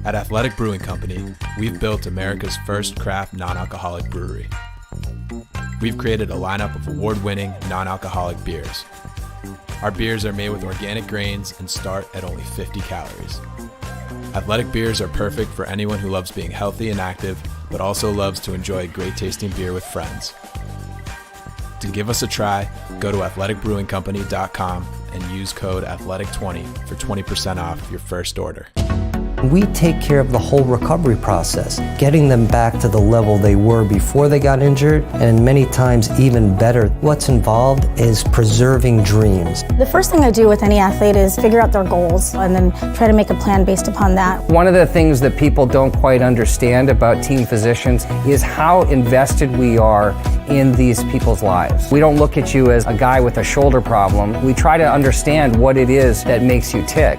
At Athletic Brewing Company, we've built America's first craft non-alcoholic brewery. We've created a lineup of award-winning non-alcoholic beers. Our beers are made with organic grains and start at only 50 calories. Athletic beers are perfect for anyone who loves being healthy and active, but also loves to enjoy great tasting beer with friends. To give us a try, go to athleticbrewingcompany.com and use code ATHLETIC20 for 20% off your first order. We take care of the whole recovery process, getting them back to the level they were before they got injured, and many times even better. What's involved is preserving dreams. The first thing I do with any athlete is figure out their goals and then try to make a plan based upon that. One of the things that people don't quite understand about team physicians is how invested we are in these people's lives. We don't look at you as a guy with a shoulder problem. We try to understand what it is that makes you tick.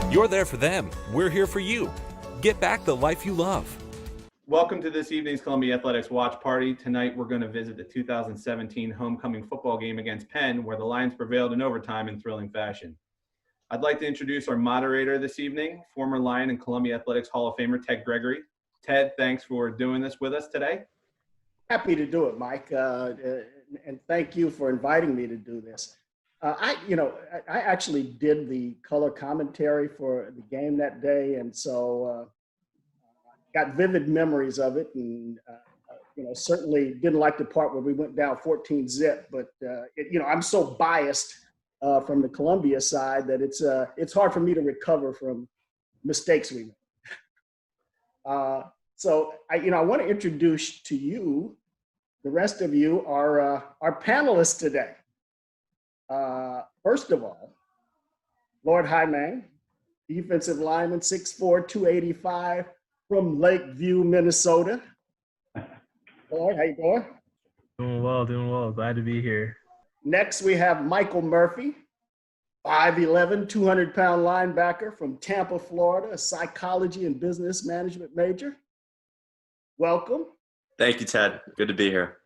You're there for them. We're here for you. Get back the life you love. Welcome to this evening's Columbia Athletics Watch Party. Tonight, we're going to visit the 2017 homecoming football game against Penn, where the Lions prevailed in overtime in thrilling fashion. I'd like to introduce our moderator this evening, former Lion and Columbia Athletics Hall of Famer, Ted Gregory. Ted, thanks for doing this with us today. Happy to do it, Mike, and thank you for inviting me to do this. I actually did the color commentary for the game that day, and so got vivid memories of it, and certainly didn't like the part where we went down 14-0. But I'm so biased from the Columbia side that it's hard for me to recover from mistakes we made. So I want to introduce to you, the rest of you, our panelists today. First of all, Lord Hyeamang, defensive lineman, 6'4", 285, from Lakeview, Minnesota. Lord, how you doing? Doing well. Glad to be here. Next, we have Michael Murphy, 5'11", 200-pound linebacker from Tampa, Florida, a psychology and business management major. Welcome. Thank you, Ted. Good to be here.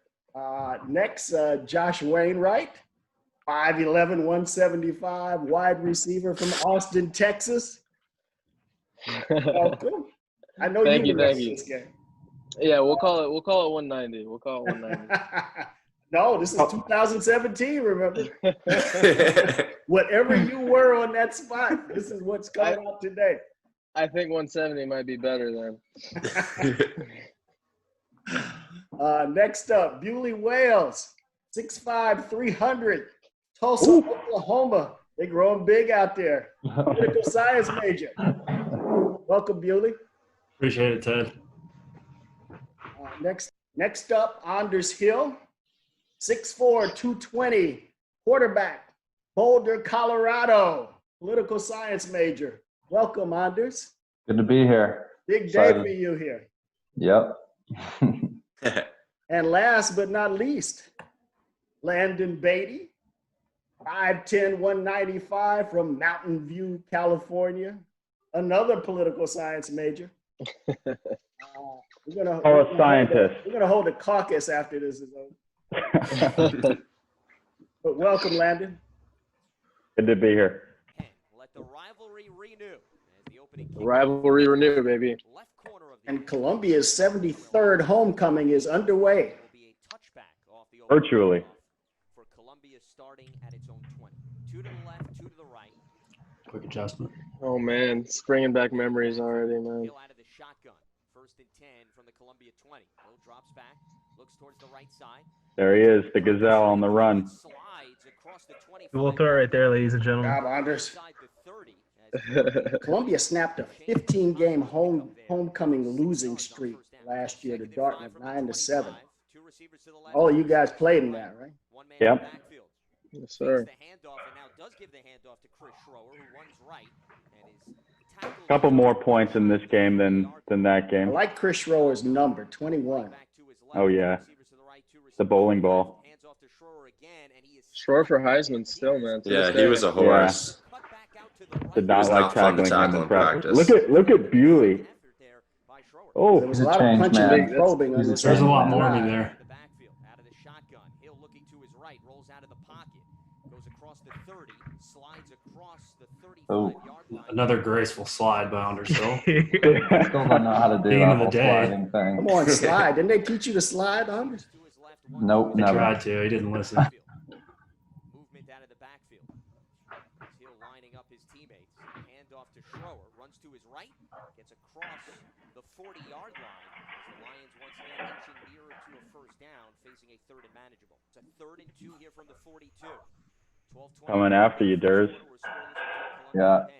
Next, Josh Wainwright, 5'11", 175, wide receiver from Austin, Texas. Welcome. I know thank you. This game. Yeah, we'll call it 190. We'll call it 190. No, this is 2017, remember? Whatever you were on that spot, this is what's coming out today. I think 170 might be better then. Next up, Bewley Wales, 6'5", 300, Tulsa, Oklahoma. They're growing big out there. Political science major. Welcome, Bewley. Appreciate it, Ted. Next up, Anders Hill, 6'4", 220, quarterback, Boulder, Colorado, political science major. Welcome, Anders. Good to be here. Big day for you here. Yep. And last but not least, Landon Baty, 5'10", 195 from Mountain View, California, another political science major. We're gonna hold a caucus after this is over. But welcome, Landon. Good to be here. Let the rivalry renew. Rivalry renew, baby. And Columbia's 73rd homecoming is underway. Virtually. For Columbia starting at its own 20. 2 to the left, 2 to the right. Quick adjustment. Oh man, it's bringing back memories already, man. Hill out of the shotgun. 1st and 10 from the Columbia 20. Hill drops back, looks towards the right side. There he is, the gazelle on the run. Slides across the 25. We'll throw it right there, ladies and gentlemen. Job, Anders. Columbia snapped a 15-game homecoming losing streak last year to Dartmouth, 9-7. All of you guys played in that, right? Yep. Yes, sir. The handoff and now does give the handoff to Chris Schroer, who runs right and is A couple more points in this game than that I game. like Chris Schroer's number, 21. Oh, yeah. The bowling ball. Short for Heisman still, man. Yeah, he was a horse. Did It not was like not fun to tackling him tackle in in practice. practice. Look at Bewley. Oh, There was a lot of punching and probing on this. There's a lot end. more of me there. Out of the shotgun. Hill looking to his right, rolls out of the pocket, goes across the 30, slides across the 35-yard line. Another graceful slide by Understill. Still don't know how to do Game that of the whole day. sliding thing. Come on, slide. Didn't they teach you to slide, Anders? Nope, He never. tried to. He didn't listen. Movement out of the backfield. Hill lining up his teammates. Hand off to Schroer. Runs to his right. Gets across the 40-yard line. As the Lions once again inching nearer to a first down, facing a third and manageable. It's a 3rd and 2 here from the 42. 12-20. coming after you, Durs. Yeah.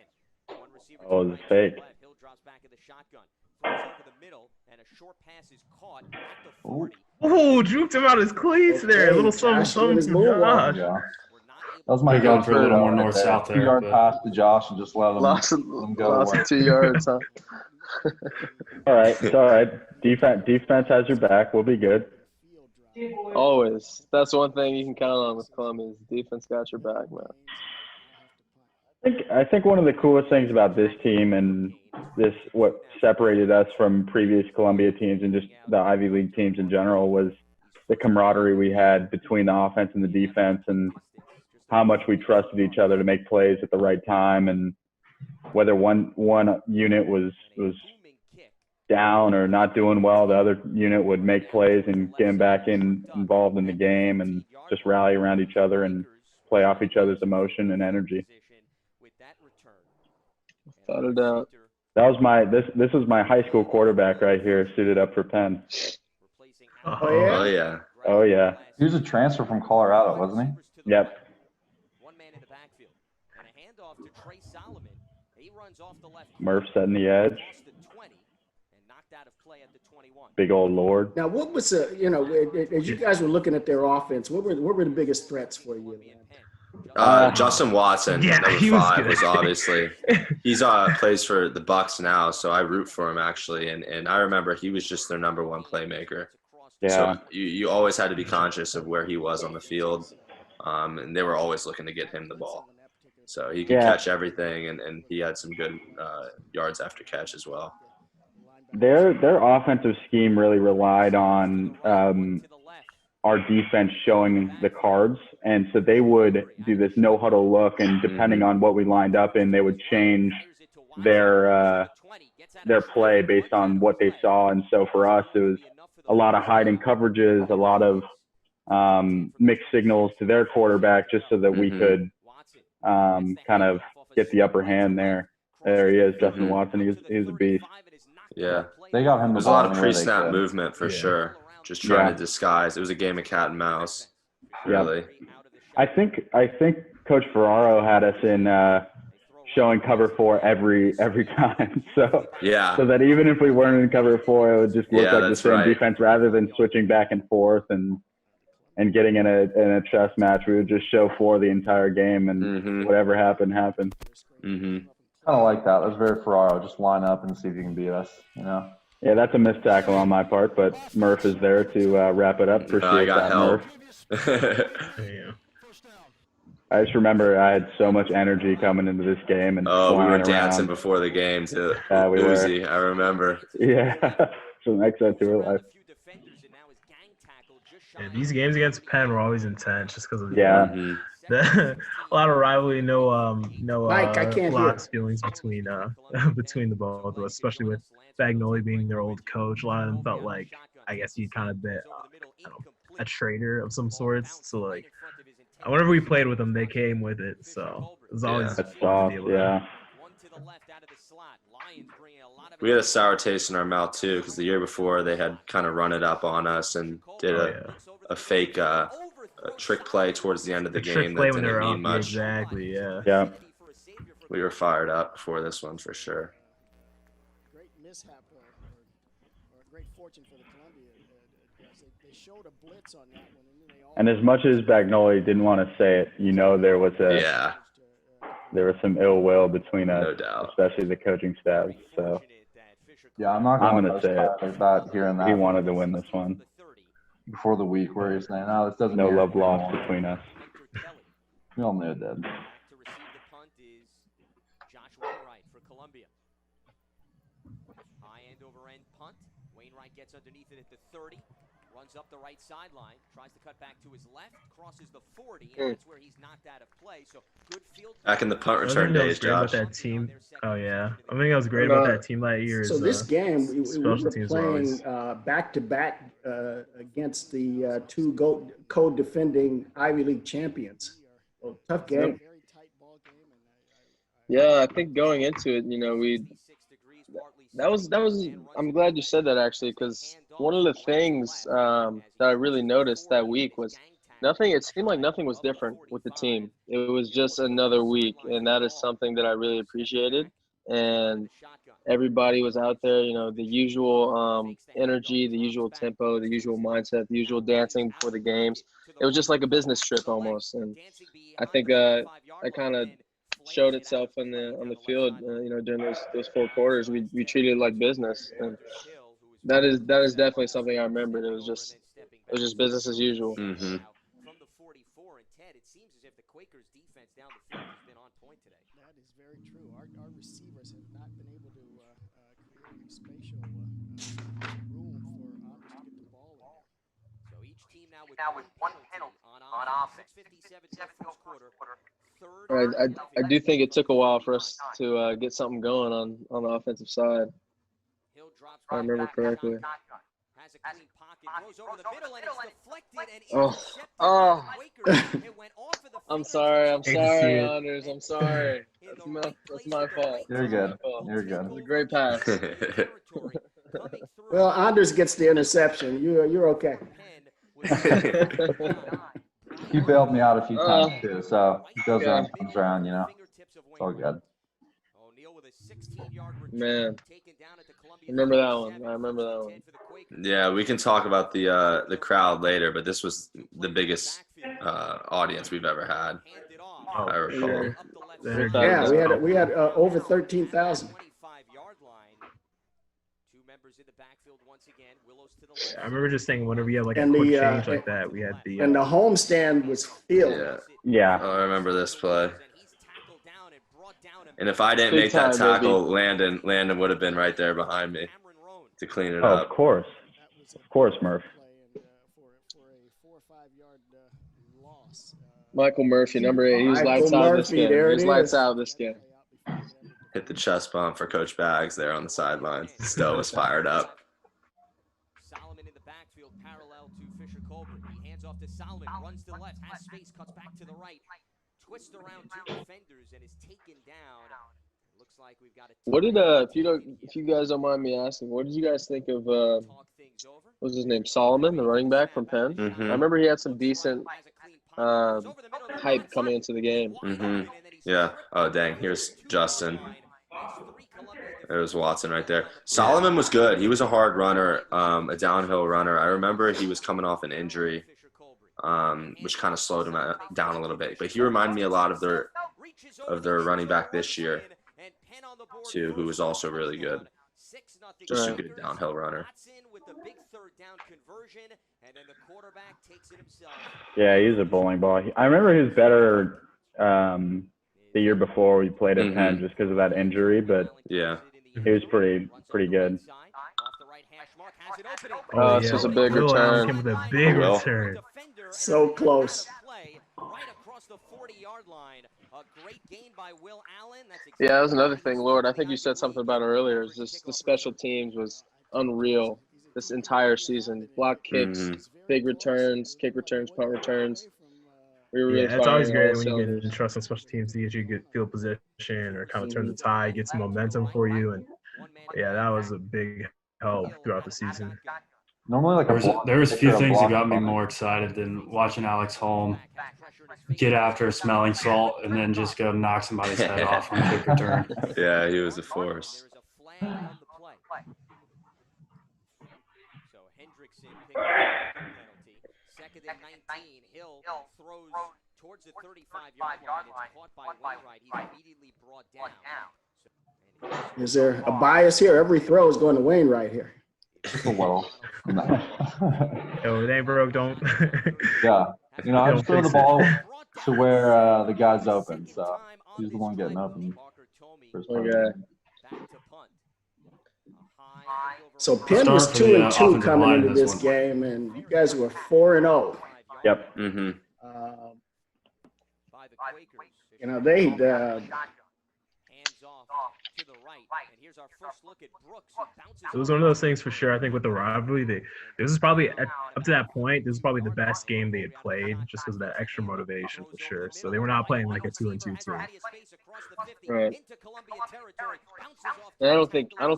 Oh, it's fake. Hill drops back in the shotgun. Throws over the middle, and a short pass is caught at the 40. Oh, juked him out his cleats there. A little something, Josh doing his something move from on. Josh. Yeah. That was my Could've gone for a little more right north-south there, 2-yard but- pass to Josh and just let him Lost go away. 2 yards, huh? All right, it's all right. Defense has your back. We'll be good. Always. That's one thing you can count on with Columbia is defense got your back, man. I think one of the coolest things about this team and what separated us from previous Columbia teams and just the Ivy League teams in general was the camaraderie we had between the offense and the defense and how much we trusted each other to make plays at the right time, and whether one unit was down or not doing well, the other unit would make plays and get them back involved in the game and just rally around each other and play off each other's emotion and energy. Without a doubt. That was this is my high school quarterback right here, suited up for Penn. Oh, yeah? Oh, yeah. Oh, yeah. He was a transfer from Colorado, wasn't he? Yep. One man in the backfield. And a handoff to Trey Solomon. He runs off the left. Murph setting the edge. Lost the 20 and knocked out of play at the 21. Big old Lord. Now, what was as you guys were looking at their offense, what were the biggest threats for you? Justin Watson, Yeah, number he was 5, good. was obviously he's plays for the Bucks now, so I root for him actually. And I remember he was just their number 1 playmaker. Yeah. So you always had to be conscious of where he was on the field, and they were always looking to get him the ball. So he could catch everything, and he had some good yards after catch as well. Their offensive scheme really relied on our defense showing the cards, and so they would do this no huddle look, and depending on what we lined up in, they would change their play based on what they saw. And so for us, it was a lot of hiding coverages, a lot of mixed signals to their quarterback, just so that we could kind of get the upper hand there. There he is, Justin Watson. He's a beast. Yeah. They got him. There's a lot of pre-snap movement for sure. Just trying to disguise. It was a game of cat and mouse, really. I think Coach Ferraro had us in showing cover 4 every time. So that even if we weren't in cover 4, it would just look like the same defense rather than switching back and forth and getting in a chess match. We would just show 4 the entire game, and whatever happened. Kind of like that. That's very Ferraro. Just line up and see if you can beat us, you know? Yeah, that's a missed tackle on my part, but Murph is there to wrap it up. Appreciate I got that, help. Murph. I just remember I had so much energy coming into this game. And we were flying dancing around. before the game to we Uzi, were. I remember. Yeah, so next time to her life. Yeah, these games against Penn were always intense just because of Yeah. a lot of rivalry, no Mike, I can't lots of feelings between the both of us, especially with Bagnoli being their old coach. A lot of them felt like, I guess you kind of been a traitor of some sorts. So like, whenever we played with them, they came with it. So it was always That's fun soft, to deal with. yeah. We had a sour taste in our mouth too, because the year before they had kind of run it up on us and did a fake trick play towards the end of the game Trick play that when they didn't were mean up, much. exactly, yeah. Yeah. We were fired up before this one for sure. Great mishap or great fortune for the Columbia. They showed a blitz on that one, and then they all. And as much as Bagnoli didn't want to say it, there was there was some ill will between us, No doubt. especially the coaching staffs. So Yeah, I'm not gonna say it. about hearing that. he wanted to win this one. Before the week where he's saying, "No, this doesn't." No matter love lost anymore." between us. We all knew it did. Back to receive the punt is Josh Wainwright for Columbia. High end over end punt. Wainwright gets underneath it at the 30. Runs up the right sideline, tries to cut back to his left, crosses the 40, and that's where he's knocked out of play. So good field. Back in the punt I return think that was days, great about Josh. that team. Oh yeah, I think that was great about that team that year. So is, this game, we special were teams were playing always- back-to-back co-defending Ivy League champions. So, tough game. Yeah, I think going into it, I'm glad you said that actually, because one of the things that I really noticed that week was it seemed like nothing was different with the team. It was just another week, and that is something that I really appreciated. And everybody was out there, the usual energy, the usual tempo, the usual mindset, the usual dancing before the games. It was just like a business trip almost, and I think I kind of showed itself on the field. During those 4 quarters, we treated it like business, and that is definitely something I remembered. It was just business as usual. Mm-hmm. From the 44, and Ted, it seems as if the Quakers' defense down the field has been on point today. That is very true. Our receivers have not been able to create any spatial room for Anders to get the ball in there. So each team now with one penalty on offense. 6:57 in the first quarter. I do think it took a while for us to get something going on the offensive side. If I remember correctly. Has a clean pocket, goes over the middle, and it's deflected and intercepted Oh. by the Quakers. It went off of the I'm fingers sorry, of Anders. I'm sorry. That's my fault. You're good. It's a great pass. Well, Anders gets the interception. You're okay. You bailed me out a few times too, so it goes around, comes around. It's all good. Man, I remember that one. Yeah, we can talk about the crowd later, but this was the biggest audience we've ever had. I recall. Yeah, we had over 13,000. I remember just saying whenever you have like a And quick the, change like that, we had the And the homestand was filled. Yeah. Oh, I remember this play. And if I didn't Big make that time, tackle, Landon would have been right there behind me to clean it Oh, up. of course, Murph. Michael Murphy, number 8. He was Michael lights out this Murphy, game. there He it was is. lights out this game. Hit the chest bump for Coach Bags there on the sideline. Stowe was fired up. Solomon in the backfield, parallel to Fisher Colbert. He hands off to Solomon, runs to the left, has space, cuts back to the right, twists around 2 defenders, and is taken down. Looks like we've got a. What did if you guys don't mind me asking, what did you guys think of what was his name, Solomon, the running back from Penn? Mm-hmm. I remember he had some decent hype coming into the game. Mm-hmm. Yeah. Oh, dang. Here's Justin. There's Watson right there. Solomon was good. He was a hard runner, a downhill runner. I remember he was coming off an injury, which kind of slowed him down a little bit. But he reminded me a lot of their running back this year, too, who was also really good. Just a good downhill runner. Yeah, he's a bowling ball. I remember he was better the year before we played at Penn just because of that injury, but yeah, he was pretty good. Oh, this was a big return. Came with a big return. So close. Yeah, that was another thing, Lord. I think you said something about it earlier. It's just the special teams was unreal this entire season. Block kicks, big returns, kick returns, punt returns. We were really it's always great when you cylinders. get trust on special teams to get you good field position or kind of turn the tide, get some momentum for you. And yeah, that was a big help throughout the season. Normally, there was a few things that got me more excited than watching Alex Holm get after a smelling salt and then just go knock somebody's head off on kick return. Yeah, he was a force. Second and 19. Hill throws towards the 35-yard line. It's caught by Wainwright. He's immediately brought down. Is there a bias here? Every throw is going to Wainwright here. Well, Yo, it ain't broke, don't. yeah. You know, I Don't just throw the fix it. ball to where the guy's open. So he's the one getting open. Okay. So Penn was 2-2 coming into this game, and you guys were 4-0. Yep. Mm-hmm. You know, they hands off to the right. And here's our first look at Brooks, who bounces. It was one of those things for sure. I think with the rivalry, this is probably up to that point. This is probably the best game they had played, just because of that extra motivation for sure. So they were not playing like a 2-2 team. Right. And I don't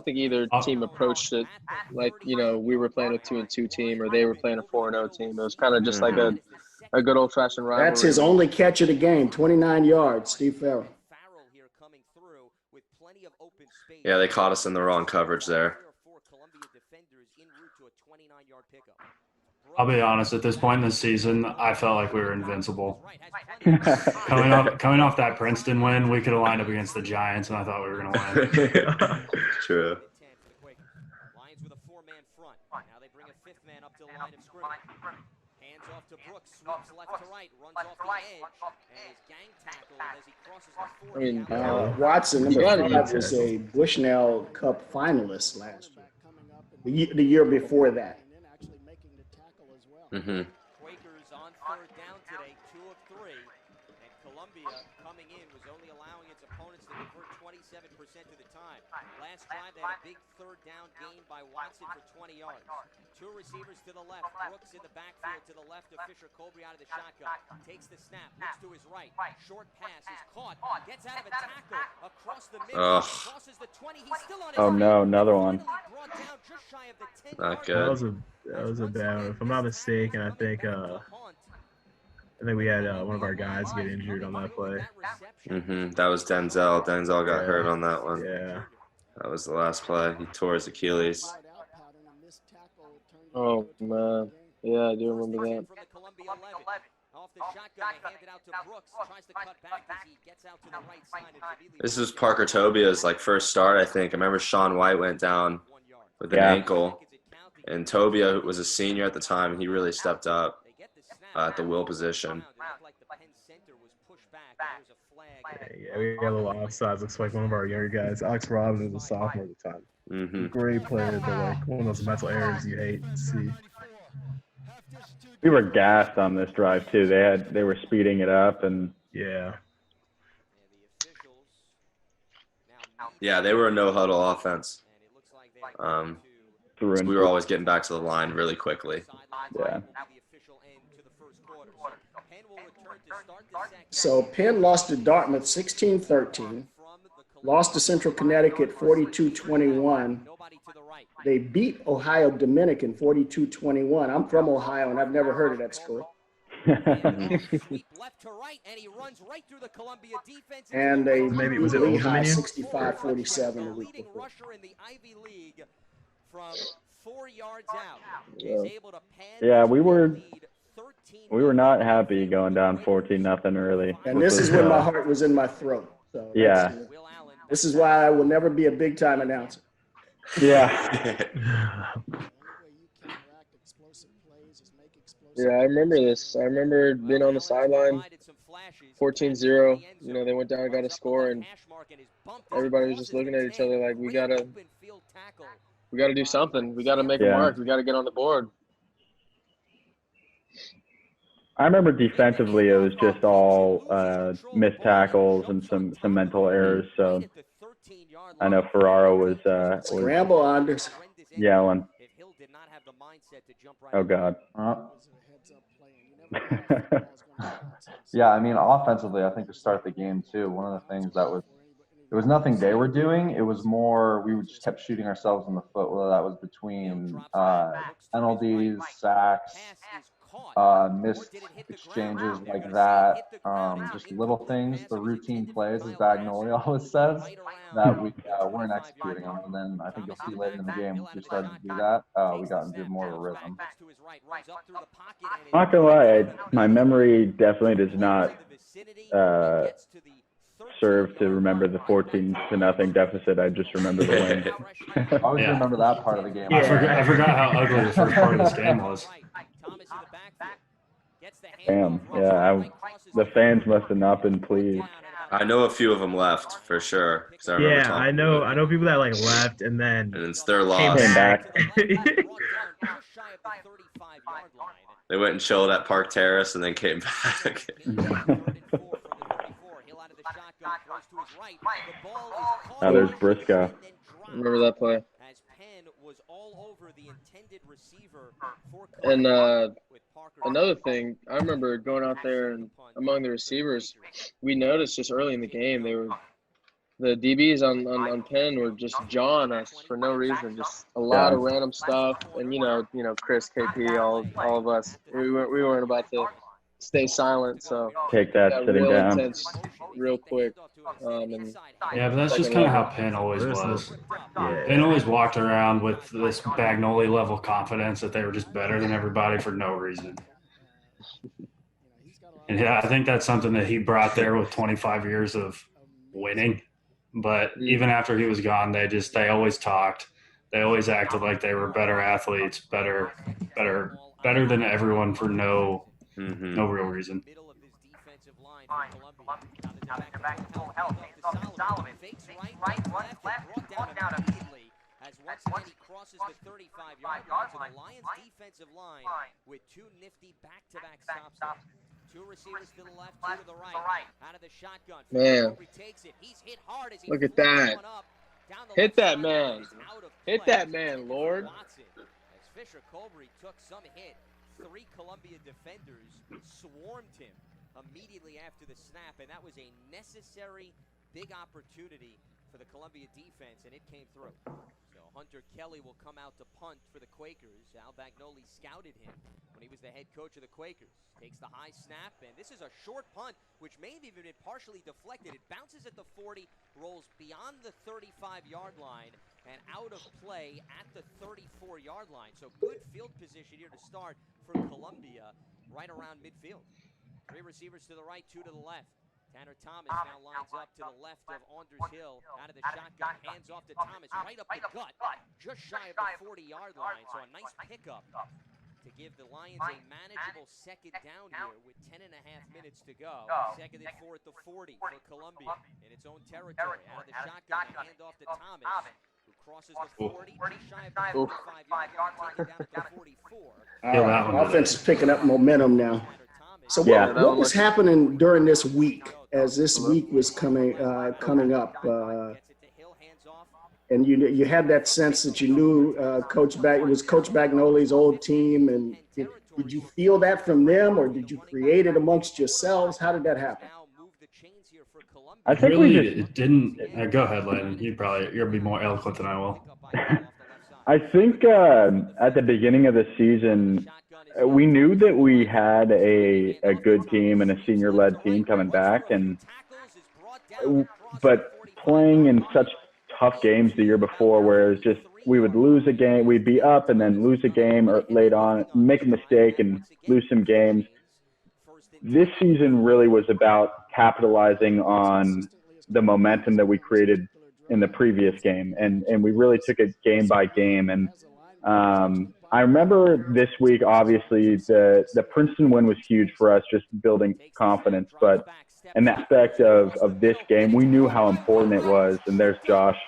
think either team approached it like, you know, we were playing a 2-2 team or they were playing a 4-0 team. It was kind of just like a good old-fashioned rivalry. That's his only catch of the game, 29 yards, Steve Farrell. Yeah, they caught us in the wrong coverage there. I'll be honest, at this point in the season, I felt like we were invincible. coming off that Princeton win, we could have lined up against the Giants, and I thought we were going to win. True. Lions with a four-man front. Now they bring a fifth man up to the line of scrimmage. Hands off to Brooks, swings left to right, runs off the edge, and is gang tackled as he crosses the 40. Watson, number 5, was a Bushnell Cup finalist last year. The year before that. Mm-hmm. Quakers on third down today, 2 of 3. And Columbia coming in was only allowing its opponents to convert 27% of the time. Last drive, they had a big third down gain by Watson for 20 yards. 2 receivers to the left. Brooks in the backfield to the left of Fisher. Colby out of the shotgun. Takes the snap. Looks to his right. Short pass is caught. Gets out of a tackle across the middle. Crosses the 20. He's still on his Oh no, another one. Not good. That was a bad one. If I'm not mistaken, I think we had one of our guys get injured on that play. Mm-hmm. That was Denzel. Denzel got hurt on that one. Yeah. That was the last play. He tore his Achilles. Oh, man. Yeah, I do remember that. This is Parker Tobia's first start, I think. I remember Sean White went down with an ankle, and Tobia was a senior at the time, and he really stepped up at the will position. Yeah, we got a little offsides. Looks like one of our younger guys, Alex Robin, was a sophomore at the time. Mm-hmm. Great player, but one of those mental errors you hate to see. We were gassed on this drive too. They were speeding it up, and yeah. Yeah, they were a no huddle offense. So we were always getting back to the line really quickly. Yeah. So Penn lost to Dartmouth 16-13, lost to Central Connecticut 42-21. They beat Ohio Dominican 42-21. I'm from Ohio, and I've never heard of that score. And they maybe beat was it Lehigh Old 65-47 the week before. Yeah, we were not happy going down 14-0 early. And this is when my heart was in my throat. So yeah. This is why I will never be a big-time announcer. Yeah. Yeah, I remember this. I remember being on the sideline, 14-0. You know, they went down and got a score, and everybody was just looking at each other like, we gotta do something. We gotta make it work. We gotta get on the board. I remember defensively it was just all missed tackles and some mental errors. So I know Ferraro was scramble Anders yelling. Oh God. Yeah, I mean, offensively, I think to start the game too, one of the things it was nothing they were doing. It was more we just kept shooting ourselves in the foot, whether that was between penalties, sacks, missed exchanges like that, just little things, the routine plays, as Bagnoli always says, that we weren't executing on. And then I think you'll see later in the game, once we started to do that, we got into more of a rhythm. Not gonna lie, my memory definitely does not serve to remember the 14-0 deficit. I just remember the win. I always remember that part of the game. I forgot how ugly the first part of this game was. Damn. Yeah, the fans must have not been pleased. I know a few of them left for sure. I know people that like left and then it's their came loss. back. They went and chilled at Park Terrace and then came back. Oh, there's Briscoe. Remember that play. As Penn was all over the intended receiver for And another thing, I remember going out there and among the receivers, we noticed just early in the game the DBs on Penn were just jawing us for no reason, just a lot of random stuff. And you know, Chris, KP, all of us, we weren't about to stay silent. So take that sitting real down. Intense, real quick. Yeah, but that's just kind of how Penn always was. Penn always walked around with this Bagnoli level confidence that they were just better than everybody for no reason. And yeah, I think that's something that he brought there with 25 years of winning. But even after he was gone, they always talked. They always acted like they were better athletes, better than everyone for no real reason. As once again he crosses the 35-yard line to the Lions defensive line with two nifty back-to-back stops. Two receivers to the left, two to the right. Out of the shotgun. Man, look at that. Hit that man. Hit that man, Lord. As Fisher Colbury took some hit, three Columbia defenders swarmed him immediately after the snap, and that was a necessary big opportunity for the Columbia defense, and it came through. So Hunter Kelly will come out to punt for the Quakers. Al Bagnoli scouted him when he was the head coach of the Quakers. Takes the high snap, and this is a short punt, which may have even been partially deflected. It bounces at the 40, rolls beyond the 35-yard line, and out of play at the 34-yard line. So good field position here to start for Columbia, right around midfield. Three receivers to the right, two to the left. Tanner Thomas now lines up to the left of Anders Hill. Out of the shotgun, hands off to Thomas, right up the gut, just shy of the 40-yard line. So a nice pickup to give the Lions a manageable second down here with 10.5 minutes to go. Second and 4 at the 40 for Columbia in its own territory. Out of the shotgun, hand off to Thomas, who crosses the 40, just shy of the 45-yard line, taken down at the 44. Offense is picking up momentum now. So what was happening during this week as this week was coming up? And you had that sense that you knew Coach Bagnoli's old team, and did you feel that from them, or did you create it amongst yourselves? How did that happen? I think it didn't. Go ahead, Landon. You'll be more eloquent than I will. I think at the beginning of the season, we knew that we had a good team and a senior-led team coming back, but playing in such tough games the year before, where it was just we would lose a game, we'd be up and then lose a game or late on, make a mistake and lose some games. This season really was about capitalizing on the momentum that we created in the previous game, and we really took it game by game. And I remember this week, obviously, the Princeton win was huge for us, just building confidence. But an aspect of this game, we knew how important it was. And there's Josh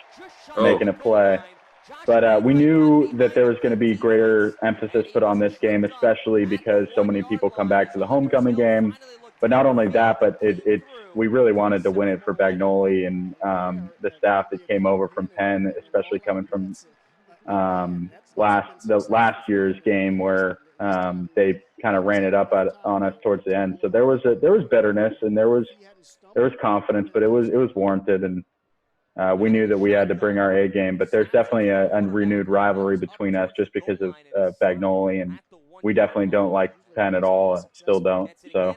making a play. But we knew that there was going to be greater emphasis put on this game, especially because so many people come back to the homecoming game. But not only that, but we really wanted to win it for Bagnoli and the staff that came over from Penn, especially coming from last year's game where they kind of ran it up on us towards the end. So there was bitterness and there was confidence, but it was warranted, and we knew that we had to bring our A game. But there's definitely a renewed rivalry between us just because of Bagnoli, and we definitely don't like Penn at all. I still don't. So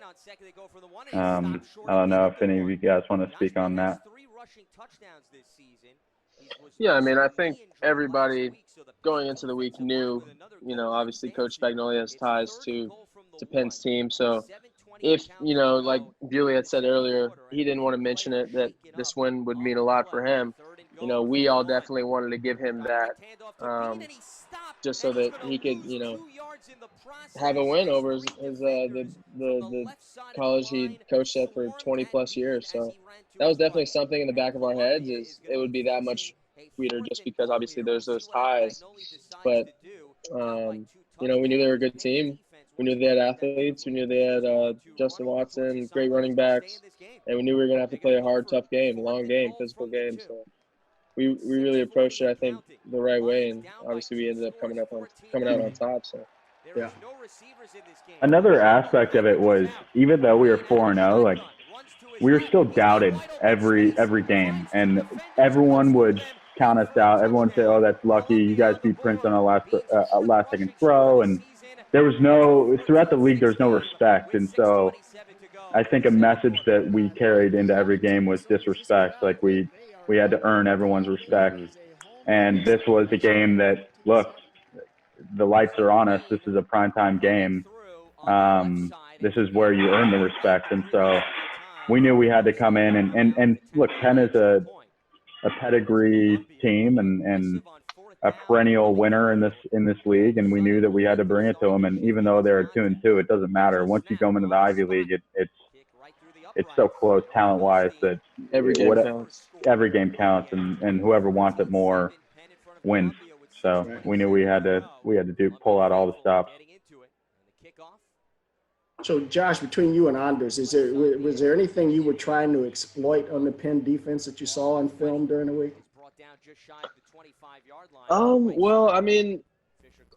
I don't know if any of you guys want to speak on that. Yeah, I mean, I think everybody going into the week knew, obviously Coach Bagnoli has ties to Penn's team. So if, like Bewley had said earlier, he didn't want to mention it, that this win would mean a lot for him. We all definitely wanted to give him that just so that he could, have a win over the college he coached at for 20 plus years. So that was definitely something in the back of our heads, is it would be that much sweeter just because obviously there's those ties. But, we knew they were a good team. We knew they had athletes. We knew they had Justin Watson, great running backs. And we knew we were going to have to play a hard, tough game, long game, physical game. So we really approached it, I think, the right way. And obviously we ended up coming out on top. So, yeah. Another aspect of it was, even though we were 4-0, like, we were still doubted every game, and everyone would count us out. Everyone would say, "Oh, that's lucky. You guys beat Princeton on a last second throw," and there was throughout the league, there's no respect. And so I think a message that we carried into every game was disrespect. Like, we had to earn everyone's respect. And this was a game that, look, the lights are on us. This is a primetime game. This is where you earn the respect. And so we knew we had to come in and look, Penn is a pedigree team and a perennial winner in this league, and we knew that we had to bring it to them. And even though they're 2-2, it doesn't matter. Once you go into the Ivy League, it's so close talent-wise that every game counts, and whoever wants it more wins. So we knew we had to pull out all the stops. So, Josh, between you and Anders, was there anything you were trying to exploit on the Penn defense that you saw on film during the week? Well, I mean,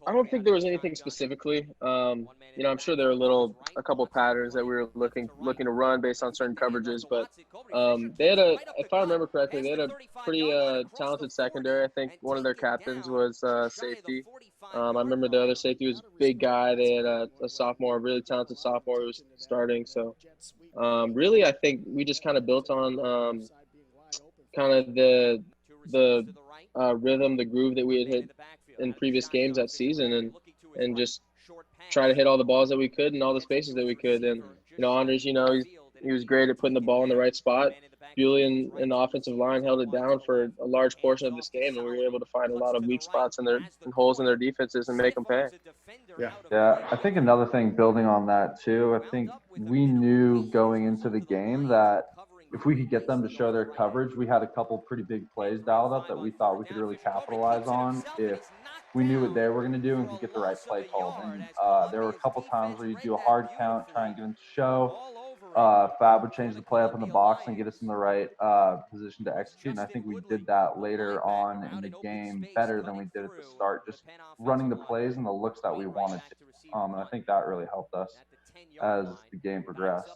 I don't think there was anything specifically. I'm sure there were a couple patterns that we were looking to run based on certain coverages, but they had if I remember correctly, they had a pretty talented secondary. I think one of their captains was safety. I remember the other safety was a big guy. They had a sophomore, a really talented sophomore who was starting. So really, I think we just kind of built on kind of the rhythm, the groove that we had hit in previous games that season, and just try to hit all the balls that we could and all the spaces that we could. And, Anders, he was great at putting the ball in the right spot. Bewley and the offensive line held it down for a large portion of this game, and we were able to find a lot of weak spots and holes in their defenses and make them pay. Yeah, I think another thing building on that too, I think we knew going into the game that if we could get them to show their coverage, we had a couple pretty big plays dialed up that we thought we could really capitalize on if we knew what they were going to do and could get the right play called. And there were a couple times where you do a hard count, try and get them to show. Fab would change the play up in the box and get us in the right position to execute. And I think we did that later on in the game better than we did at the start, just running the plays and the looks that we wanted to. And I think that really helped us as the game progressed.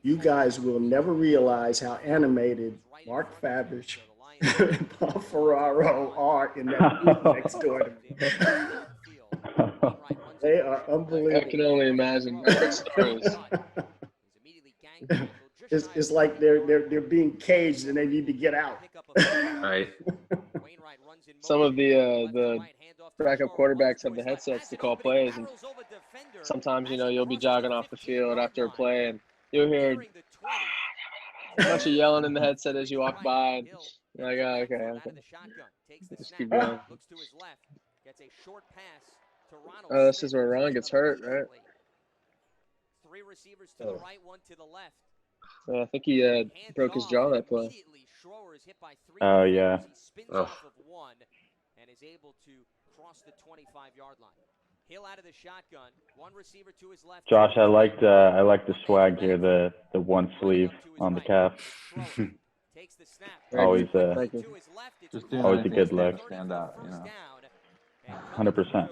You guys will never realize how animated Mark Fabish and Paul Ferraro are in that booth next door to me. They are unbelievable. I can only imagine. It's like they're being caged and they need to get out. Right. Some of the backup quarterbacks have the headsets to call plays, and sometimes you'll be jogging off the field after a play and you'll hear a bunch of yelling in the headset as you walk by, and you're like, oh, okay. Just keep going. This is where Ron gets hurt, right? I think he broke his jaw that play. Oh, yeah. And is able to cross the 25-yard line. Hill out of the shotgun. One receiver to his left. Josh, I like the swag here, the one sleeve on the calf. always always a good look. Stand out, 100%.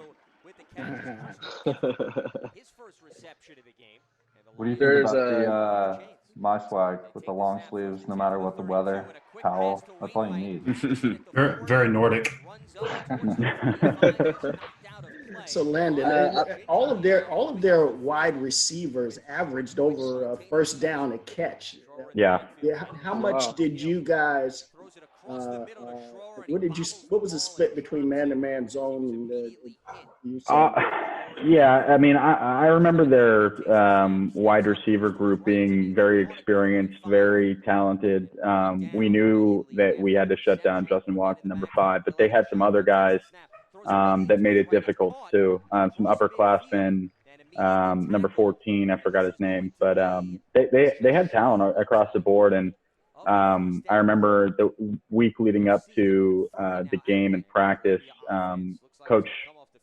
What do you think about my swag with the long sleeves, no matter what the weather, towel? That's all you need. Very Nordic. So Landon, all of their wide receivers averaged over a first down a catch. Yeah. Yeah. How much did you guys? What was the split between man-to-man zone? Yeah, I mean, I remember their wide receiver group being very experienced, very talented. We knew that we had to shut down Justin Watson, number 5, but they had some other guys that made it difficult too. Some upperclassmen, number 14, I forgot his name, but they had talent across the board. And I remember the week leading up to the game in practice, Coach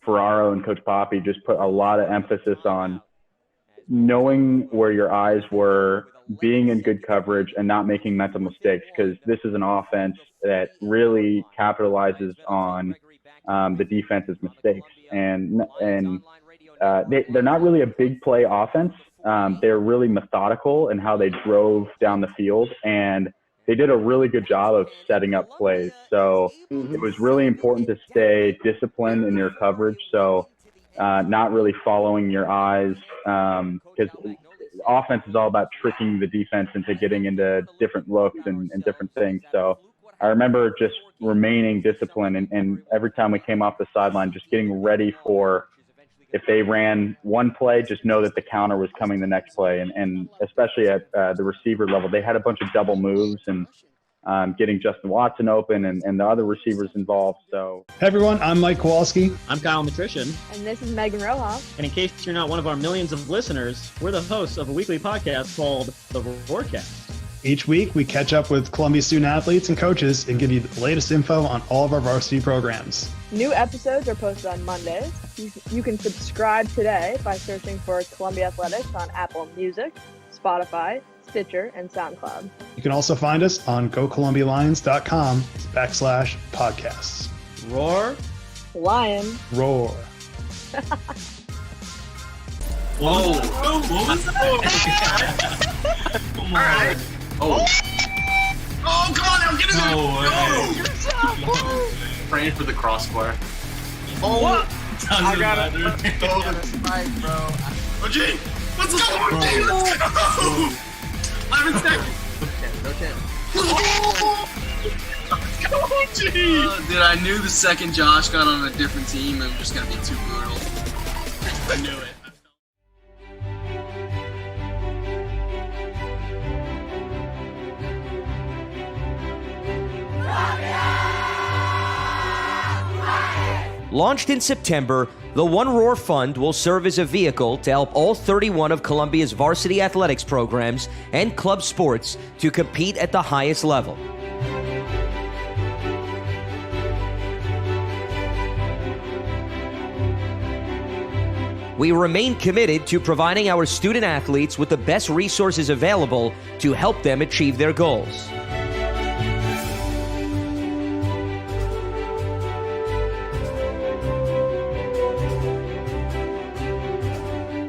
Ferraro and Coach Poppy just put a lot of emphasis on knowing where your eyes were, being in good coverage, and not making mental mistakes, because this is an offense that really capitalizes on the defense's mistakes. And they're not really a big play offense. They're really methodical in how they drove down the field, and they did a really good job of setting up plays. So it was really important to stay disciplined in your coverage. So not really following your eyes, because offense is all about tricking the defense into getting into different looks and different things. So I remember just remaining disciplined, and every time we came off the sideline, just getting ready for, if they ran one play, just know that the counter was coming the next play. And especially at the receiver level, they had a bunch of double moves and getting Justin Watson open and the other receivers involved. So, hey everyone, I'm Mike Kowalski. I'm Kyle Matrician. And this is Megan Rojas. And in case you're not one of our millions of listeners, we're the hosts of a weekly podcast called The Roarcast. Each week, we catch up with Columbia student athletes and coaches and give you the latest info on all of our varsity programs. New episodes are posted on Mondays. You can subscribe today by searching for Columbia Athletics on Apple Music, Spotify, Stitcher, and SoundCloud. You can also find us on GoColumbiaLions.com/podcasts. Roar. Lion. Roar. Whoa. All right. Oh, come on now, get in there. No way. Praying for the crossbar. Oh, what? I got it. Oh, that's right, bro. Oh, G, let's go, G, let's go. 11 seconds. No chance. Let's go, G. Dude, I knew the second Josh got on a different team, it was just going to be too brutal. I knew it. Launched in September, the One Roar Fund will serve as a vehicle to help all 31 of Columbia's varsity athletics programs and club sports to compete at the highest level. We remain committed to providing our student athletes with the best resources available to help them achieve their goals.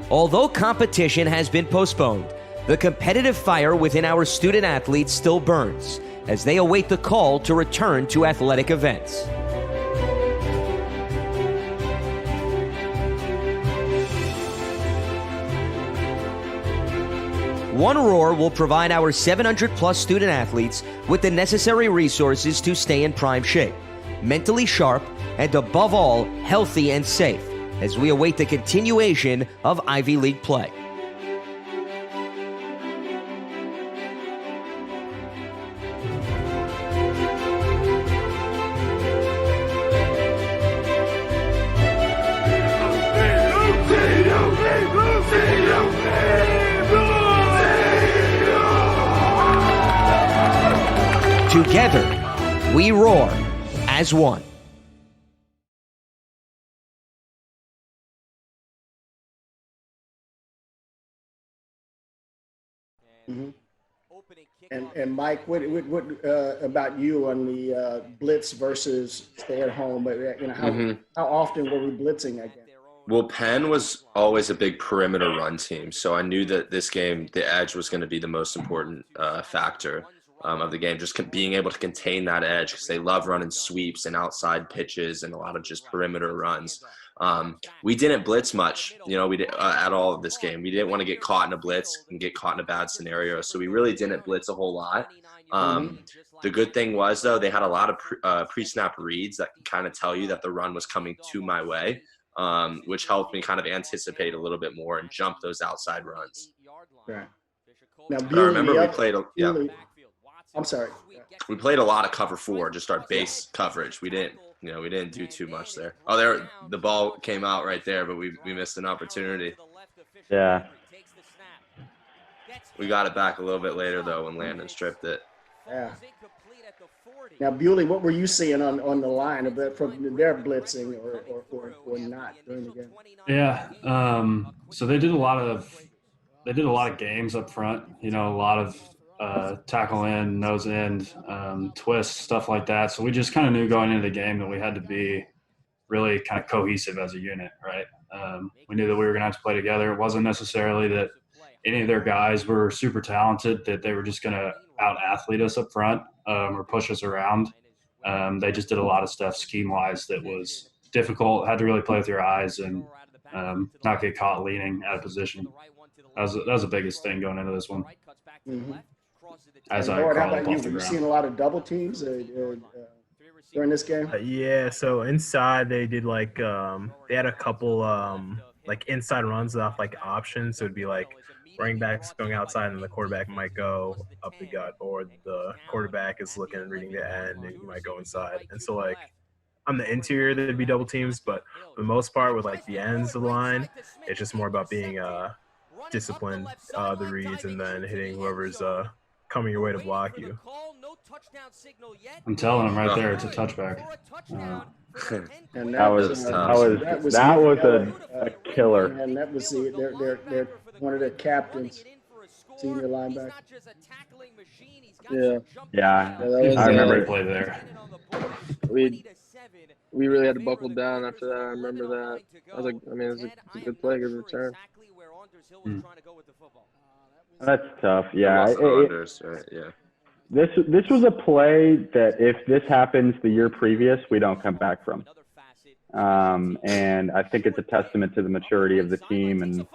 Although competition has been postponed, the competitive fire within our student athletes still burns as they await the call to return to athletic events. One Roar will provide our 700-plus student athletes with the necessary resources to stay in prime shape, mentally sharp, and above all, healthy and safe, as we await the continuation of Ivy League play. Together, we roar as one. Mm-hmm. And Mike, what about you on the blitz versus stay at home? But how often were we blitzing again? Well, Penn was always a big perimeter run team, so I knew that this game, the edge was going to be the most important factor of the game, just being able to contain that edge, because they love running sweeps and outside pitches and a lot of just perimeter runs. We didn't blitz much, we did at all of this game. We didn't want to get caught in a blitz and get caught in a bad scenario. So we really didn't blitz a whole lot. The good thing was, though, they had a lot of pre-snap reads that kind of tell you that the run was coming to my way, which helped me kind of anticipate a little bit more and jump those outside runs. Right. Now, But I remember we played I'm sorry. we played a lot of cover 4, just our base coverage. We didn't do too much there. Oh, the ball came out right there, but we missed an opportunity. Yeah. We got it back a little bit later, though, when Landon stripped it. Yeah. Now, Bewley, what were you seeing on the line from their blitzing or not during the game? Yeah. So they did a lot of games up front. A lot of tackle in, nose end, twist, stuff like that. So we just kind of knew going into the game that we had to be really kind of cohesive as a unit, right? We knew that we were going to have to play together. It wasn't necessarily that any of their guys were super talented, that they were just going to out-athlete us up front or push us around. They just did a lot of stuff scheme-wise that was difficult, had to really play with your eyes and not get caught leaning out of position. That was the biggest thing going into this one. Mm-hmm. As I Lord, how crawled about up you? off the Have you ground. seen a lot of double teams during this game? Yeah, so inside they did they had a couple inside runs off options. So it'd be running backs going outside and the quarterback might go up the gut, or the quarterback is looking and reading the end and he might go inside. And so on the interior there'd be double teams, but for the most part with the ends of the line, it's just more about being disciplined, the reads, and then hitting whoever's coming your way to block you. I'm telling them right there, it's a touchback. And That was a killer. And that was their one of their captains, senior linebacker. Yeah. I remember play there. We really had to buckle down after that. I remember that. I was like, it was a good play, good return. That's tough. Yeah. Yeah. This was a play that if this happens the year previous, we don't come back from. And I think it's a testament to the maturity of the team and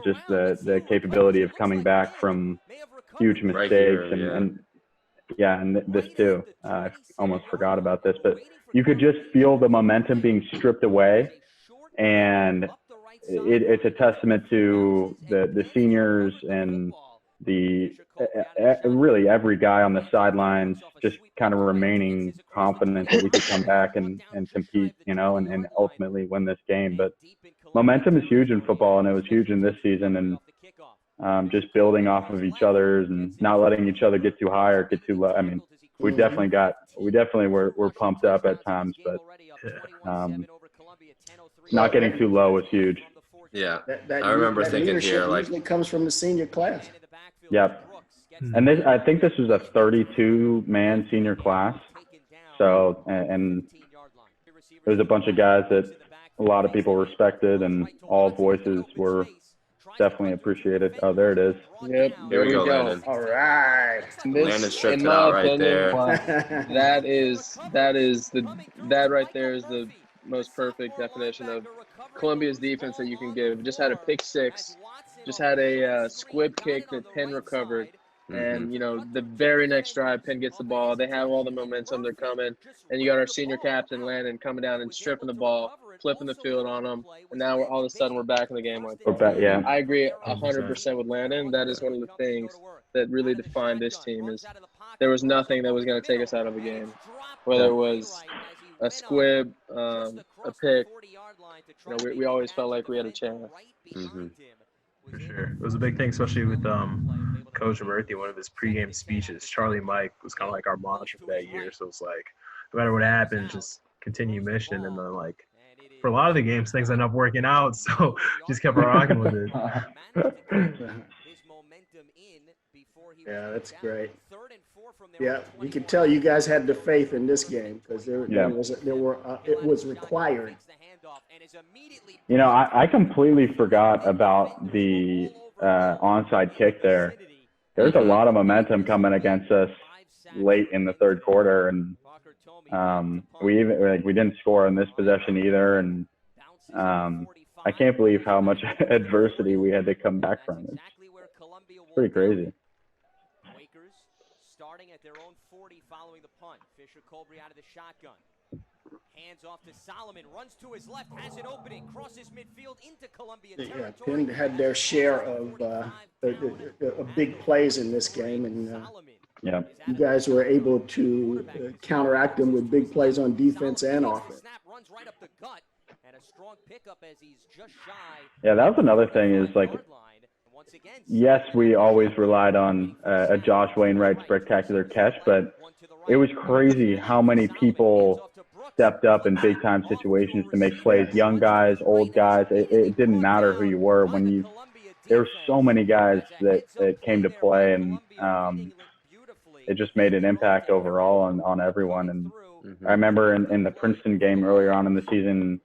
just the capability of coming back from huge mistakes. And this too. I almost forgot about this, but you could just feel the momentum being stripped away. And it's a testament to the seniors and really every guy on the sidelines just kind of remaining confident that we could come back and compete, and ultimately win this game. But momentum is huge in football, and it was huge in this season. And just building off of each other's and not letting each other get too high or get too low. We definitely were pumped up at times, but not getting too low was huge. Yeah, I remember thinking here, usually comes from the senior class. Yep. And I think this was a 32-man senior class. So, and it was a bunch of guys that a lot of people respected, and all voices were definitely appreciate Oh, there it is. Yep. Here we go, Landon. All right. Landon stripped it out right there. That right there is the most perfect definition of Columbia's defense that you can give. Just had a pick six, just had a squib kick that Penn recovered. And, the very next drive, Penn gets the ball. They have all the momentum. They're coming. And you got our senior captain, Landon, coming down and stripping the ball, flipping the field on them. And now all of a sudden we're back in the game like that. We're back, yeah. I agree 100% with Landon. That is one of the things that really defined this team is there was nothing that was going to take us out of the game. Whether it was a squib, a pick, we always felt like we had a chance. Mm-hmm. For sure. It was a big thing, especially with Coach Murthy. One of his pregame speeches, Charlie Mike, was kind of like our mantra for that year. So it's like, no matter what happens, just continue mission. And then, for a lot of the games, things end up working out. So just kept rocking with it. Yeah, that's great. Yeah, you could tell you guys had the faith in this game because it was required. I completely forgot about the onside kick there. There's a lot of momentum coming against us late in the third quarter, and We didn't score on this possession either, and I can't believe how much adversity we had to come back from. It's pretty crazy. Quakers starting at their own 40 following the punt. Fisher Colbury out of the shotgun. Hands off to Solomon, runs to his left, has an opening, crosses midfield into Columbia territory. Penn had their share of big plays in this game, and you guys were able to counteract them with big plays on defense and offense. Runs right up the gut, and a strong pickup as he's just shy. Yeah, that was another thing is like, yes, we always relied on a Josh Wainwright spectacular catch, but it was crazy how many people stepped up in big time situations to make plays. Young guys, old guys, it didn't matter who you were. There were so many guys that came to play, and it just made an impact overall on everyone. And I remember in the Princeton game earlier on in the season,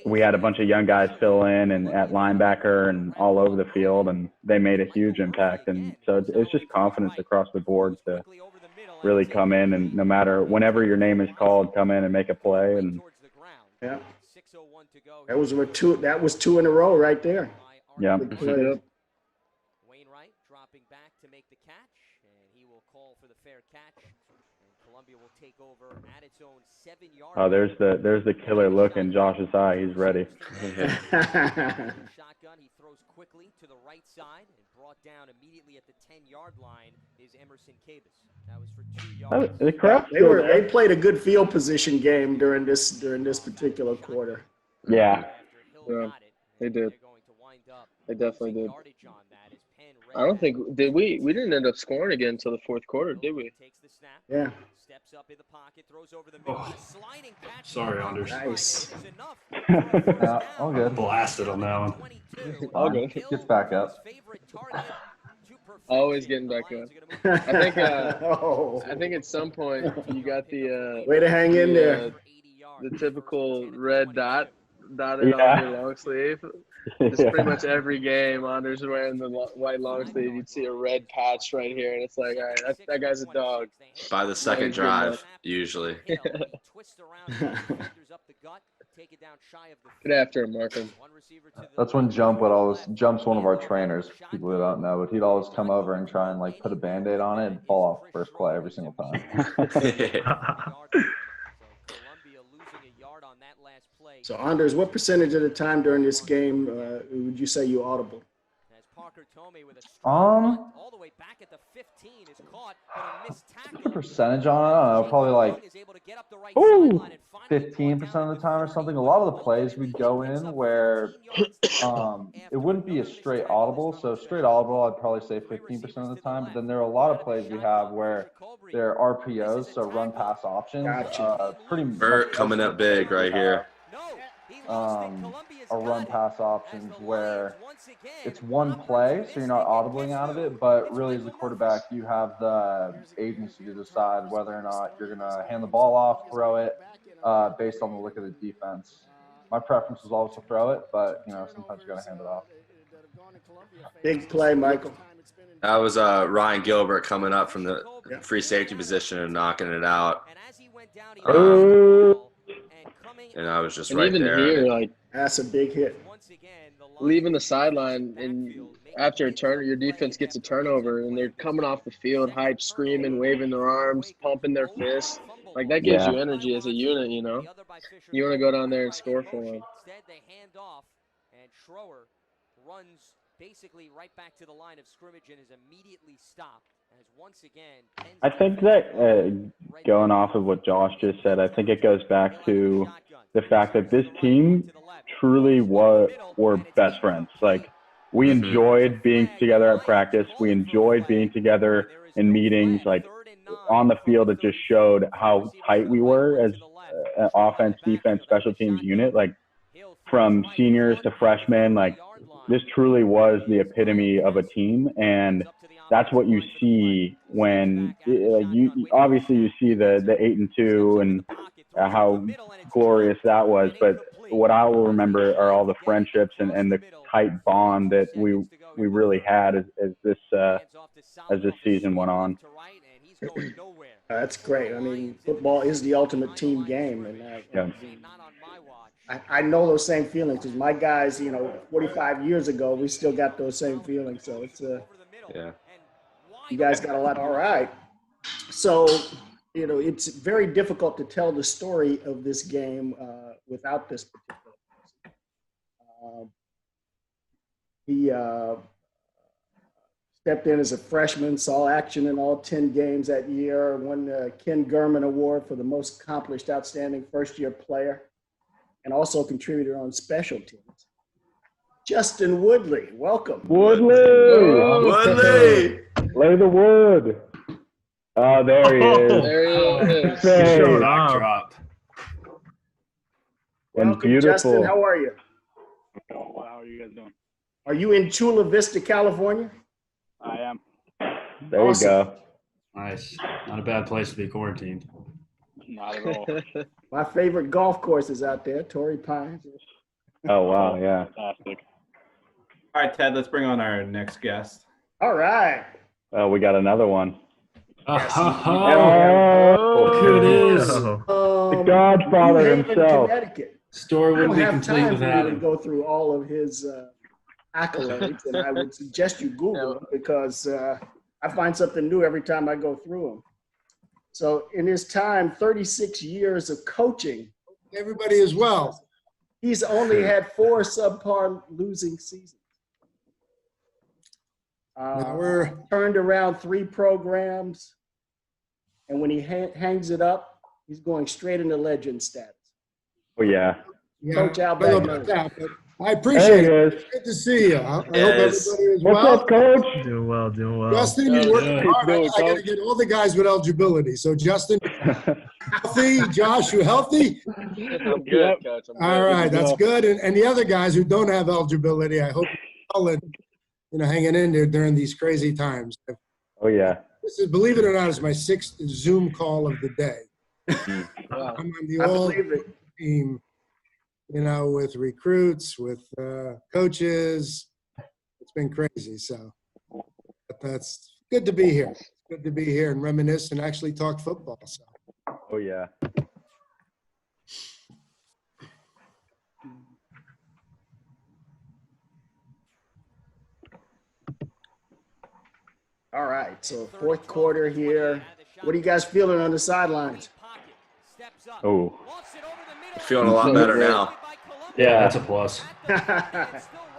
we had a bunch of young guys fill in and at linebacker and all over the field, and they made a huge impact. And so it's just confidence across the board to really come in, and no matter, whenever your name is called, come in and make a play. And yeah, that was two in a row right there. Yeah. Wainwright dropping back to make the catch, and he will call for the fair catch. Columbia will take over at its own 7-yard. Oh, there's the killer look in Josh's eye. He's ready. Shotgun, he throws quickly to the right side, and brought down immediately at the 10-yard line is Emerson Cabus. That was for 2 yards. They played a good field position game during this particular quarter. Yeah. Yeah, they did. They definitely did. I don't think we didn't end up scoring again until the fourth quarter, did we? Yeah. Steps up in the pocket, throws over the middle. Sliding catch. Sorry, Anders. Nice. All good. Blasted on that one. All good. Gets back up. Always getting back up. I think at some point you got the way to hang in there. The typical red dotted on your long sleeve. Just pretty much every game, Anders wearing the white long sleeve, you'd see a red patch right here, and it's like, all right, that guy's a dog. By the second drive, usually. Get after him, Markham. That's when Jump's one of our trainers, people who don't know, but he'd always come over and try and like put a Band-Aid on it and fall off the first play every single time. So, Anders, what percentage of the time during this game would you say you audible? What's the percentage on it? I don't know, probably like 15% of the time or something. A lot of the plays we'd go in where it wouldn't be a straight audible. So straight audible, I'd probably say 15% of the time. But then there are a lot of plays we have where they're RPOs, so run pass options. Gotcha. Bert coming up big right here. A run pass options where it's one play, so you're not audibling out of it, but really as a quarterback, you have the agency to decide whether or not you're going to hand the ball off, throw it, based on the look of the defense. My preference is always to throw it, but sometimes you got to hand it off. Big play, Michael. That was Ryan Gilbert coming up from the free safety position and knocking it out. And I was just right there. Here, like, that's a big hit. Leaving the sideline, and after a turn, your defense gets a turnover, and they're coming off the field, hype, screaming, waving their arms, pumping their fists. Like, that gives you energy as a unit, You want to go down there and score for them. Instead, they hand off, and Schroer runs basically right back to the line of scrimmage and is immediately stopped. As once again, I think that going off of what Josh just said, I think it goes back to the fact that this team truly were best friends. Like, we enjoyed being together at practice. We enjoyed being together in meetings. Like, on the field, it just showed how tight we were as an offense, defense, special teams unit. Like, from seniors to freshmen, like, this truly was the epitome of a team. And that's what you see when you see the 8-2 and how glorious that was. But what I will remember are all the friendships and the tight bond that we really had as this season went on. That's great. I mean, football is the ultimate team game, and I know those same feelings. Because my guys, 45 years ago, we still got those same feelings. So it's you guys got a lot. All right. So, it's very difficult to tell the story of this game without this particular person. He stepped in as a freshman, saw action in all 10 games that year, won the Ken Gurman Award for the most accomplished outstanding first-year player, and also contributed on special teams. Justin Woodley, welcome. Woodley! Lay the wood. Oh, there he is. There he is. Showed Backdrop. And Welcome, beautiful. Justin. How are you? How are you guys doing? Are you in Chula Vista, California? I am. There you go. Nice. Not a bad place to be quarantined. Not at all. My favorite golf course is out there, Torrey Pines. Oh, wow, yeah. Fantastic. All right, Ted, let's bring on our next guest. All right. Oh, we got another one. Here it is. The Godfather New Haven, himself. Connecticut. Story I wouldn't don't be have complete time without for you to him. go through all of his accolades, and I would suggest you Google them because I find something new every time I go through them. So in his time, 36 years of coaching. Everybody is well. He's only had 4 subpar losing seasons. Turned around 3 programs, and when he hangs it up, he's going straight into legend status. Oh, yeah. Coach Al I don't know about Bagnoli. that, but I appreciate There it. he is. Good to see you. I hope Yes. everybody is What's well. up, Coach? Doing well, doing well. Justin, you're working good. hard. I Doing, got to Coach. get all the guys with eligibility. So, Justin, healthy? Josh, you healthy? I'm good, Coach. I'm All good. right, that's good. And the other guys who don't have eligibility, I hope you're all hanging in there during these crazy times. Oh, yeah. This is, believe it or not, it's my 6th Zoom call of the day. Wow. I'm on the I all believe it. team, with recruits, with coaches. It's been crazy. So but that's good to be here. It's good to be here and reminisce and actually talk football. So Oh, yeah. All right, so 4th quarter here. What are you guys feeling on the sidelines? Oh. Feeling a lot better now. Yeah. That's a plus.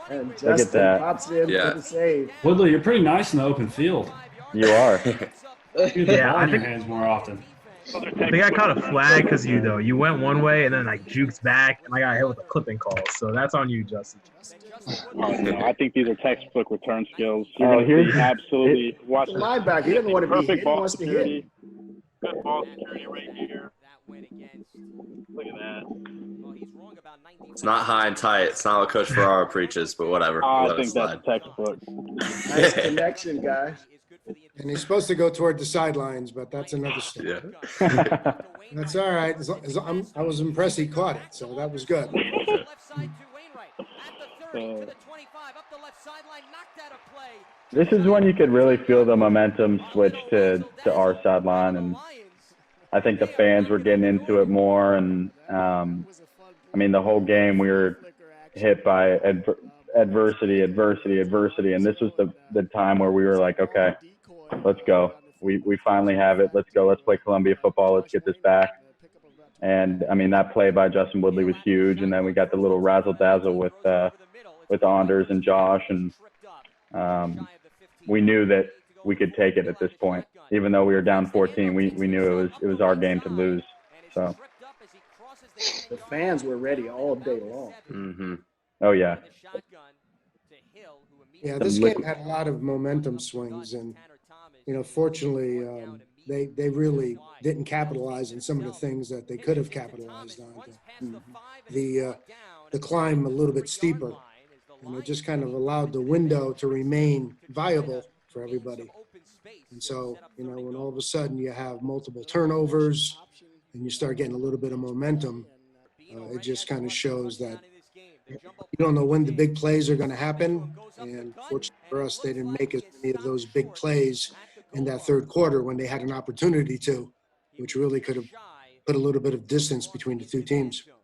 And Look at Justin that. pops in Yeah. for the save. Woodley, you're pretty nice in the open field. You are. You get the Yeah, ball I in your think- hands more often. I think I caught a flag because you went one way and then jukes back and I got hit with a clipping call. So that's on you, Justin. Oh, no, I think these are textbook return skills. Oh, You're going to here's- see absolutely watch The this. linebacker, he doesn't want to be hit. Perfect He ball wants to hit. security. Good ball security right here. Look at that. It's not high and tight. It's not what Coach Ferrara preaches, but whatever. We'll I let it think that's slide. textbook. Nice connection, guys. and he's supposed to go toward the sidelines, but that's another story. Yeah. That's all right. I was impressed he caught it, so that was good. This is when you could really feel the momentum switch to our sideline, and I think the fans were getting into it more. And the whole game we were hit by adversity, and this was the time where we were like, okay, let's go. We finally have it. Let's go. Let's play Columbia football. Let's get this back. And that play by Justin Woodley was huge. And then we got the little razzle dazzle with Anders and Josh, and we knew that we could take it at this point. Even though we were down 14, we knew it was our game to lose. So The fans were ready all day long. mm-hmm. Oh yeah. Yeah, this game had a lot of momentum swings, and fortunately, they really didn't capitalize on some of the things that they could have capitalized on. The climb a little bit steeper, and it just kind of allowed the window to remain viable for everybody. And so, when all of a sudden you have multiple turnovers and you start getting a little bit of momentum, it just kind of shows that you don't know when the big plays are going to happen. And fortunately for us, they didn't make as many of those big plays in that 3rd quarter when they had an opportunity to. which really could have put a little bit of distance between the two teams. And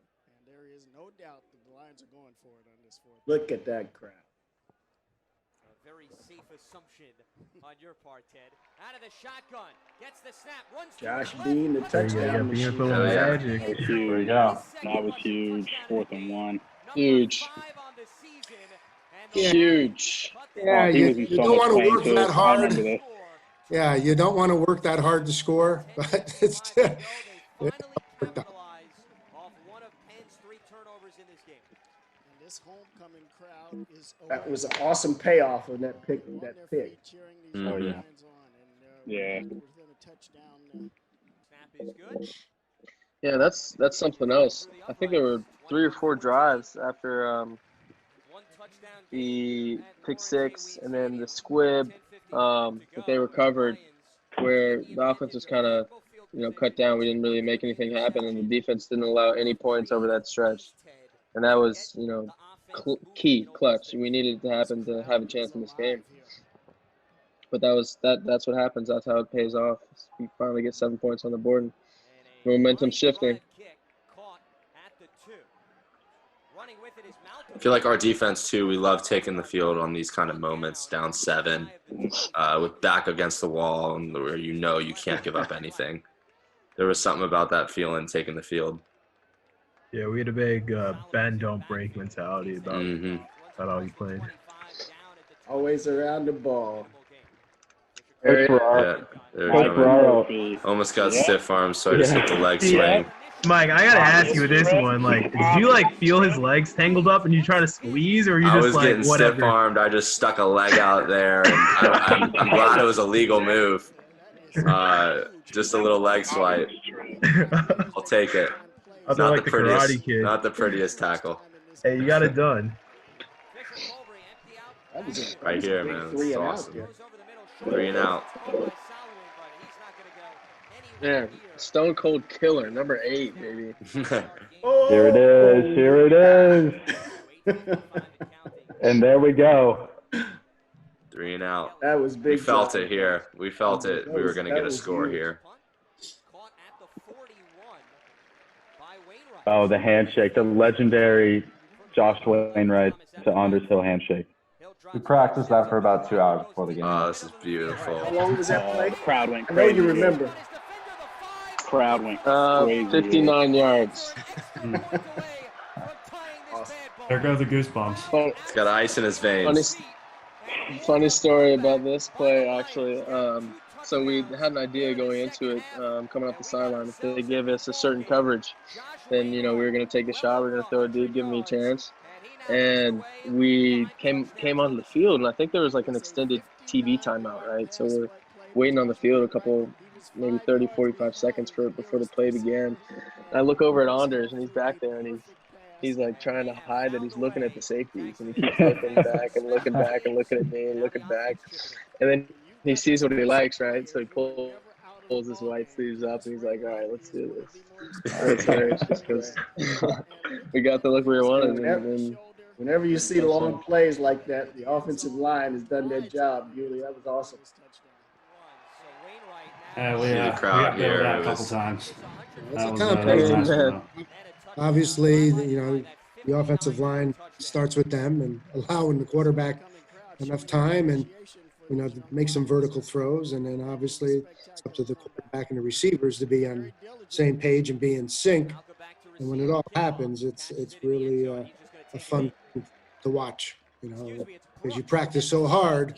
there is no doubt that the Lions are going for it on this fourth. Look at that crowd. A very safe assumption on your part, Ted. Out of the shotgun, gets the snap, runs Josh Bean, the touchdown Bean machine. for the magic. That was huge. That was huge. 4th and 1. Huge. Yeah. Huge. Yeah, He you, was in you so don't much want to pain, work too. that I hard. remember this. Yeah, you don't want to work that hard to score, but it's Finally capitalize off one of Penn's 3 turnovers in this game. And this homecoming crowd is That was an awesome payoff of that pick. That pick. cheering these Oh, yeah. Lions on. And Yeah. within a touchdown. Snap is good. Yeah, that's something else. I think there were 3 or 4 drives after the pick 6 and then the squib that they recovered, where the offense was kind of, cut down. We didn't really make anything happen, and the defense didn't allow any points over that stretch. And that was, key, clutch. We needed it to happen to have a chance in this game. But that's what happens. That's how it pays off. We finally get 7 points on the board, and momentum shifting. I feel like our defense too, we love taking the field on these kind of moments, down 7, with back against the wall, and where you can't give up anything. There was something about that feeling, taking the field. Yeah, we had a big bend, don't break mentality about how he played. Always around the ball. Almost got stiff arms, so I just hit the leg swing. Mike, I gotta ask you with this one. Did you feel his legs tangled up and you try to squeeze, or you I just was getting whatever? stiff armed. I just stuck a leg out there. And I'm glad it was a legal move. Just a little leg swipe. I'll take it. Not the Karate Kid. Not the prettiest tackle. Hey, you got it done. Right here, man. It's awesome. 3 and out. Yeah, Stone Cold Killer, number 8, baby. Here it is. Here it is. And there we go. 3 and out. That was big. We felt it here. We felt it. We were going to get a score here. Oh, the handshake, the legendary Josh Wainwright to Anders Hill handshake. We practiced that for about 2 hours before the game. Oh, this is beautiful. How long was that play? Crowd went I know crazy. you remember. Crowd went crazy. 59 yards. There go the goosebumps. He's got ice in his veins. Funny story about this play, actually. So we had an idea going into it, coming off the sideline. If they give us a certain coverage, then, we were going to take the shot. We were going to throw a deep, give me a chance. And we came onto the field, and I think there was an extended TV timeout, right? So we're waiting on the field a couple, maybe 30, 45 seconds before the play began. And I look over at Anders, and he's back there, and he's trying to hide that he's looking at the safeties, and he keeps looking back and looking back and looking at me and looking back. And then he sees what he likes, right? So he pulls his white sleeves up, and he's like, all right, let's do this. It's hilarious just because we got the look we were wanting. Whenever you see long plays like that, the offensive line has done their job, Bewley. That was awesome. We the crowd got here. that a couple times. That was Context. nice. Obviously, the offensive line starts with them and allowing the quarterback enough time and, to make some vertical throws. And then obviously it's up to the quarterback and the receivers to be on the same page and be in sync. And when it all happens, it's really a fun thing to watch, because you practice so hard,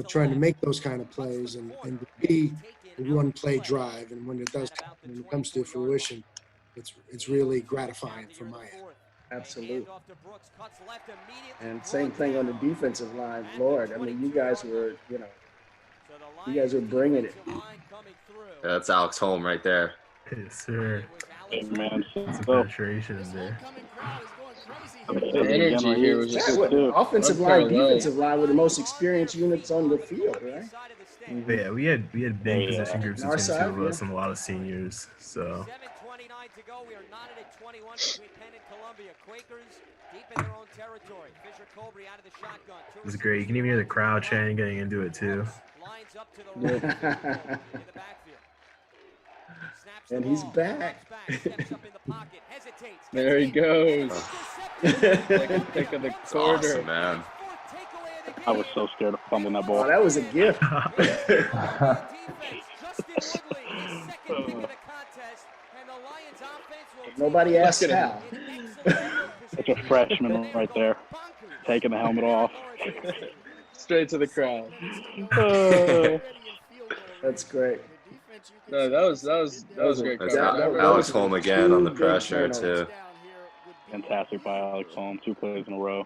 trying to make those kind of plays and be a one-play drive. And when it does, when it comes to fruition, it's really gratifying from my end. Absolutely. And same thing on the defensive line. Lord, I mean, you guys were bringing it. Yeah, that's Alex Holm right there. Yes, sir. Hey, man. Some penetration in there. The energy here was just offensive line, defensive line were the most experienced units on the field, right? But yeah, we had big position groups On our between the two of side, us and a lot of seniors. So 7:29 to go. We are knotted at 21 between Penn and Columbia. Quakers deep in their own territory. Fisher Colbury out of the shotgun. it was great. You can even hear the crowd chanting getting into it too. Lines up to the right in the backfield. And he's back. There he goes. Pick of the It's quarter. awesome, man. I was so scared of fumbling that ball. Oh, that was a gift. Nobody asked how. It's a freshman right there, taking the helmet off. Straight to the crowd. That's great. No, that was a great That's crowd. Alex Holm again on the pressure, too. Fantastic by Alex Holm, 2 plays in a row.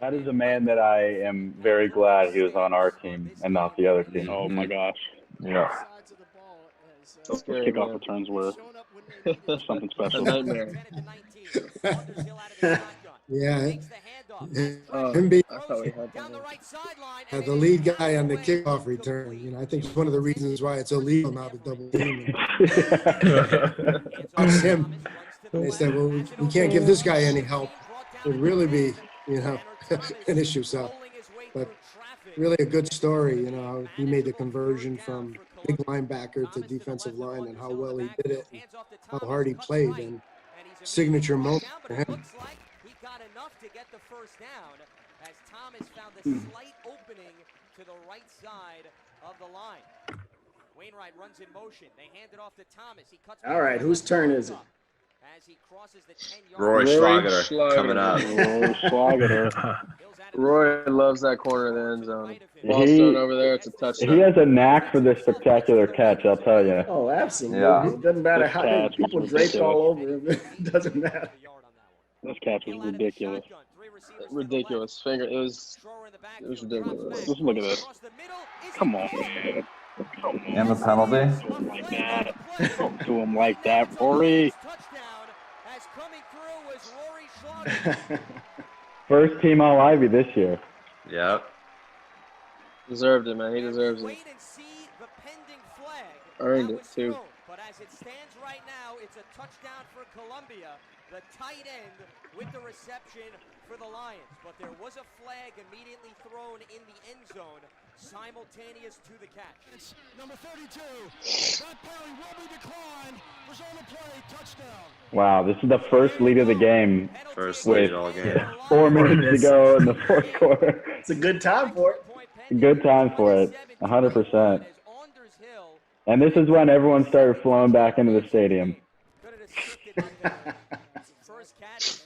That is a man that I am very glad he was on our team and not the other team. Oh my gosh. Yeah. Those kickoff returns were something special. A nightmare. Yeah. Oh, Him being I thought we had that. the lead guy on the kickoff return, I think it's one of the reasons why it's illegal now to double team him. It's him. They said, well, we can't give this guy any help. It would really be, an issue. So, but really a good story, how he made the conversion from big linebacker to defensive line and how well he did it and how hard he played and signature moment for him. He got enough to get the first down as Thomas found a slight opening to the right side of the line. Wainwright runs in motion. They hand it off to Thomas. He cuts. All right, whose turn is it? As he crosses the 10-yard Roy Schlager coming up. Roy Schlager. Roy loves that corner of the end zone. Ball's thrown over there. It's a touchdown. He has a knack for this spectacular catch, I'll tell you. Oh, absolutely. Yeah. It doesn't matter how many people draped all over him. It doesn't matter. This catch was ridiculous. Ridiculous. It was ridiculous. Just look at this. Come on, man. And the penalty. Like that. Don't do him like that, Rory. First team All Ivy this year. Yep. Deserved it, man. He deserves it. Earned it, too. But as it stands right now, it's a touchdown for Columbia. The tight end with the reception for the Lions. But there was a flag immediately thrown in the end zone, simultaneous to the catch. It's number 32. That penalty will be declined. Was on the play. Touchdown. Wow, this is the first lead of the game. First with lead all game. 4 minutes to go in the fourth quarter. It's a good time for it. Good time for it, 100%. And this is when everyone started flowing back into the stadium. First catch,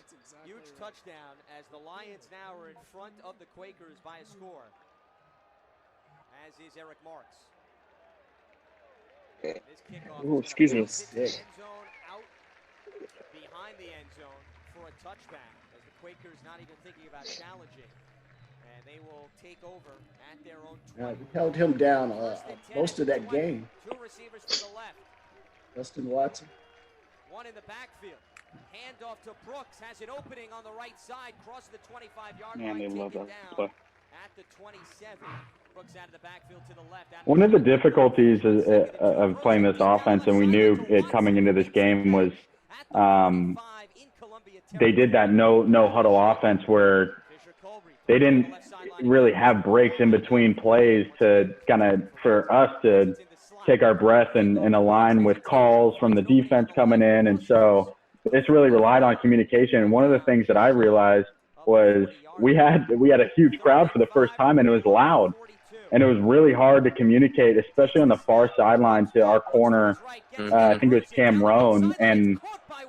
huge touchdown as the Lions now are in front of the Quakers by a score. As is Eric Marks. This kickoff Oh, excuse me. end zone out behind the end zone for a touchback as the Quakers not even thinking about challenging. And they will take over at their own 20. We held him down most of that game. Two receivers to the left. Justin Watson. One in the backfield. Handoff to Brooks. Has an opening on the right side. Crosses the 25-yard line. Man, they love taken that down play. at the 27. Brooks out of the backfield to the left. One of the difficulties of playing this offense, and we knew it coming into this game, was they did that no huddle offense where they didn't really have breaks in between plays to for us to take our breath and align with calls from the defense coming in. And so this really relied on communication. And one of the things that I realized was we had a huge crowd for the first time, and it was loud. And it was really hard to communicate, especially on the far sideline to our corner. I think it was Cam Roan. And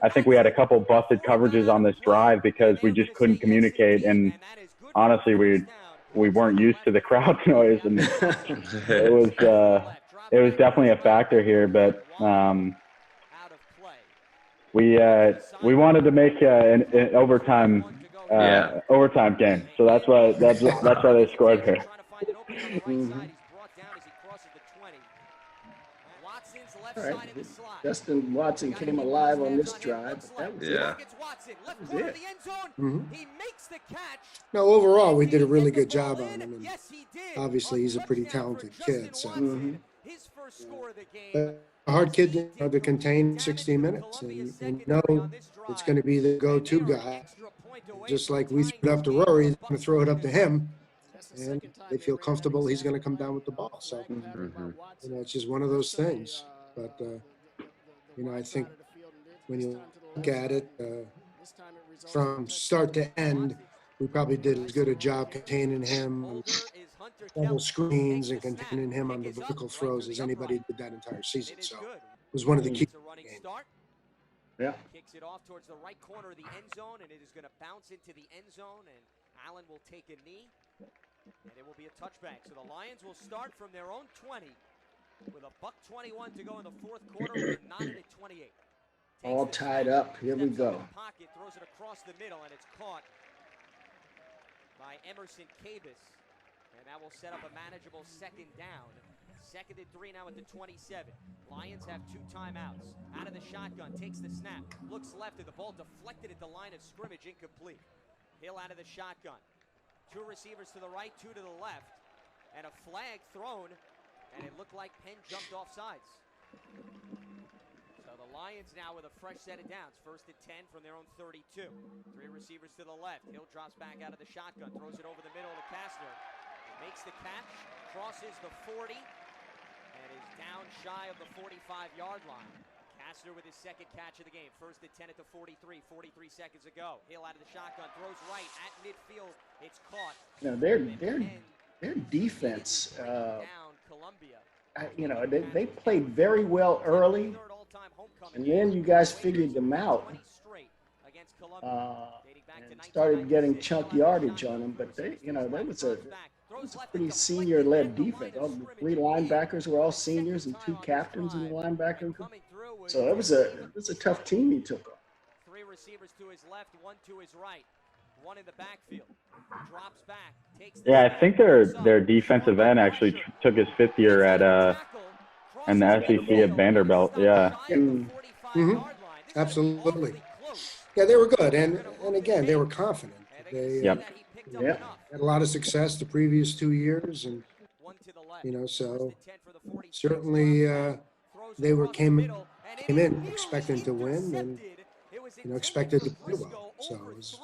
I think we had a couple busted coverages on this drive because we just couldn't communicate. And honestly, we weren't used to the crowd noise. And it was definitely a factor here. But we wanted to make an overtime game. So that's why they scored here. All right. Justin Watson came alive on this drive. That was it. Mm-hmm. No, overall, we did a really good job on him. And obviously, he's a pretty talented kid. So, a hard kid to contain 16 minutes. And know it's going to be the go-to guy. Just like we threw it up to Rory, he's going to throw it up to him. and they feel comfortable he's going to come down with the ball. So, it's just one of those things. But, I think when you look at it from start to end, we probably did as good a job containing him on double screens and containing him on the vertical throws as anybody did that entire season. So it was one of the key games. Yeah. Kicks it off towards the right corner of the end zone, and it is going to bounce into the end zone, and Allen will take a knee, and it will be a touchback. So the Lions will start from their own 20 with a $1:21 to go in the fourth quarter. We're knotted at 28. All tied up. Here we go. Pocket, throws it across the middle, and it's caught by Emerson Cabus, and that will set up a manageable second down. Second and 3 now at the 27. Lions have 2 timeouts. Out of the shotgun, takes the snap, looks left, and the ball deflected at the line of scrimmage, incomplete. Hill out of the shotgun. 2 receivers to the right, 2 to the left, and a flag thrown, and it looked like Penn jumped off sides. So the Lions now with a fresh set of downs. First and 10 from their own 32. 3 receivers to the left. Hill drops back out of the shotgun, throws it over the middle to Kastner. Makes the catch, crosses the 40, and is down shy of the 45-yard line. Kastner with his second catch of the game. First and 10 at the 43, 43 seconds ago. Hill out of the shotgun, throws right at midfield. It's caught. Their defense, they played very well early, and then you guys figured them out and started getting chunk yardage on them. But that was a pretty senior-led defense. All the 3 linebackers were all seniors and 2 captains in the linebacker. So it was a tough team he took on. 3 receivers to his left, 1 to his right. 1 in the backfield. Drops back. Takes Yeah, I think their defensive end actually took his 5th year at in the SEC at Vanderbilt. Yeah. Absolutely. Yeah, they were good, and again, they were confident. They had a lot of success the previous 2 years, and so certainly they came in expecting to win and expected to play well. So it was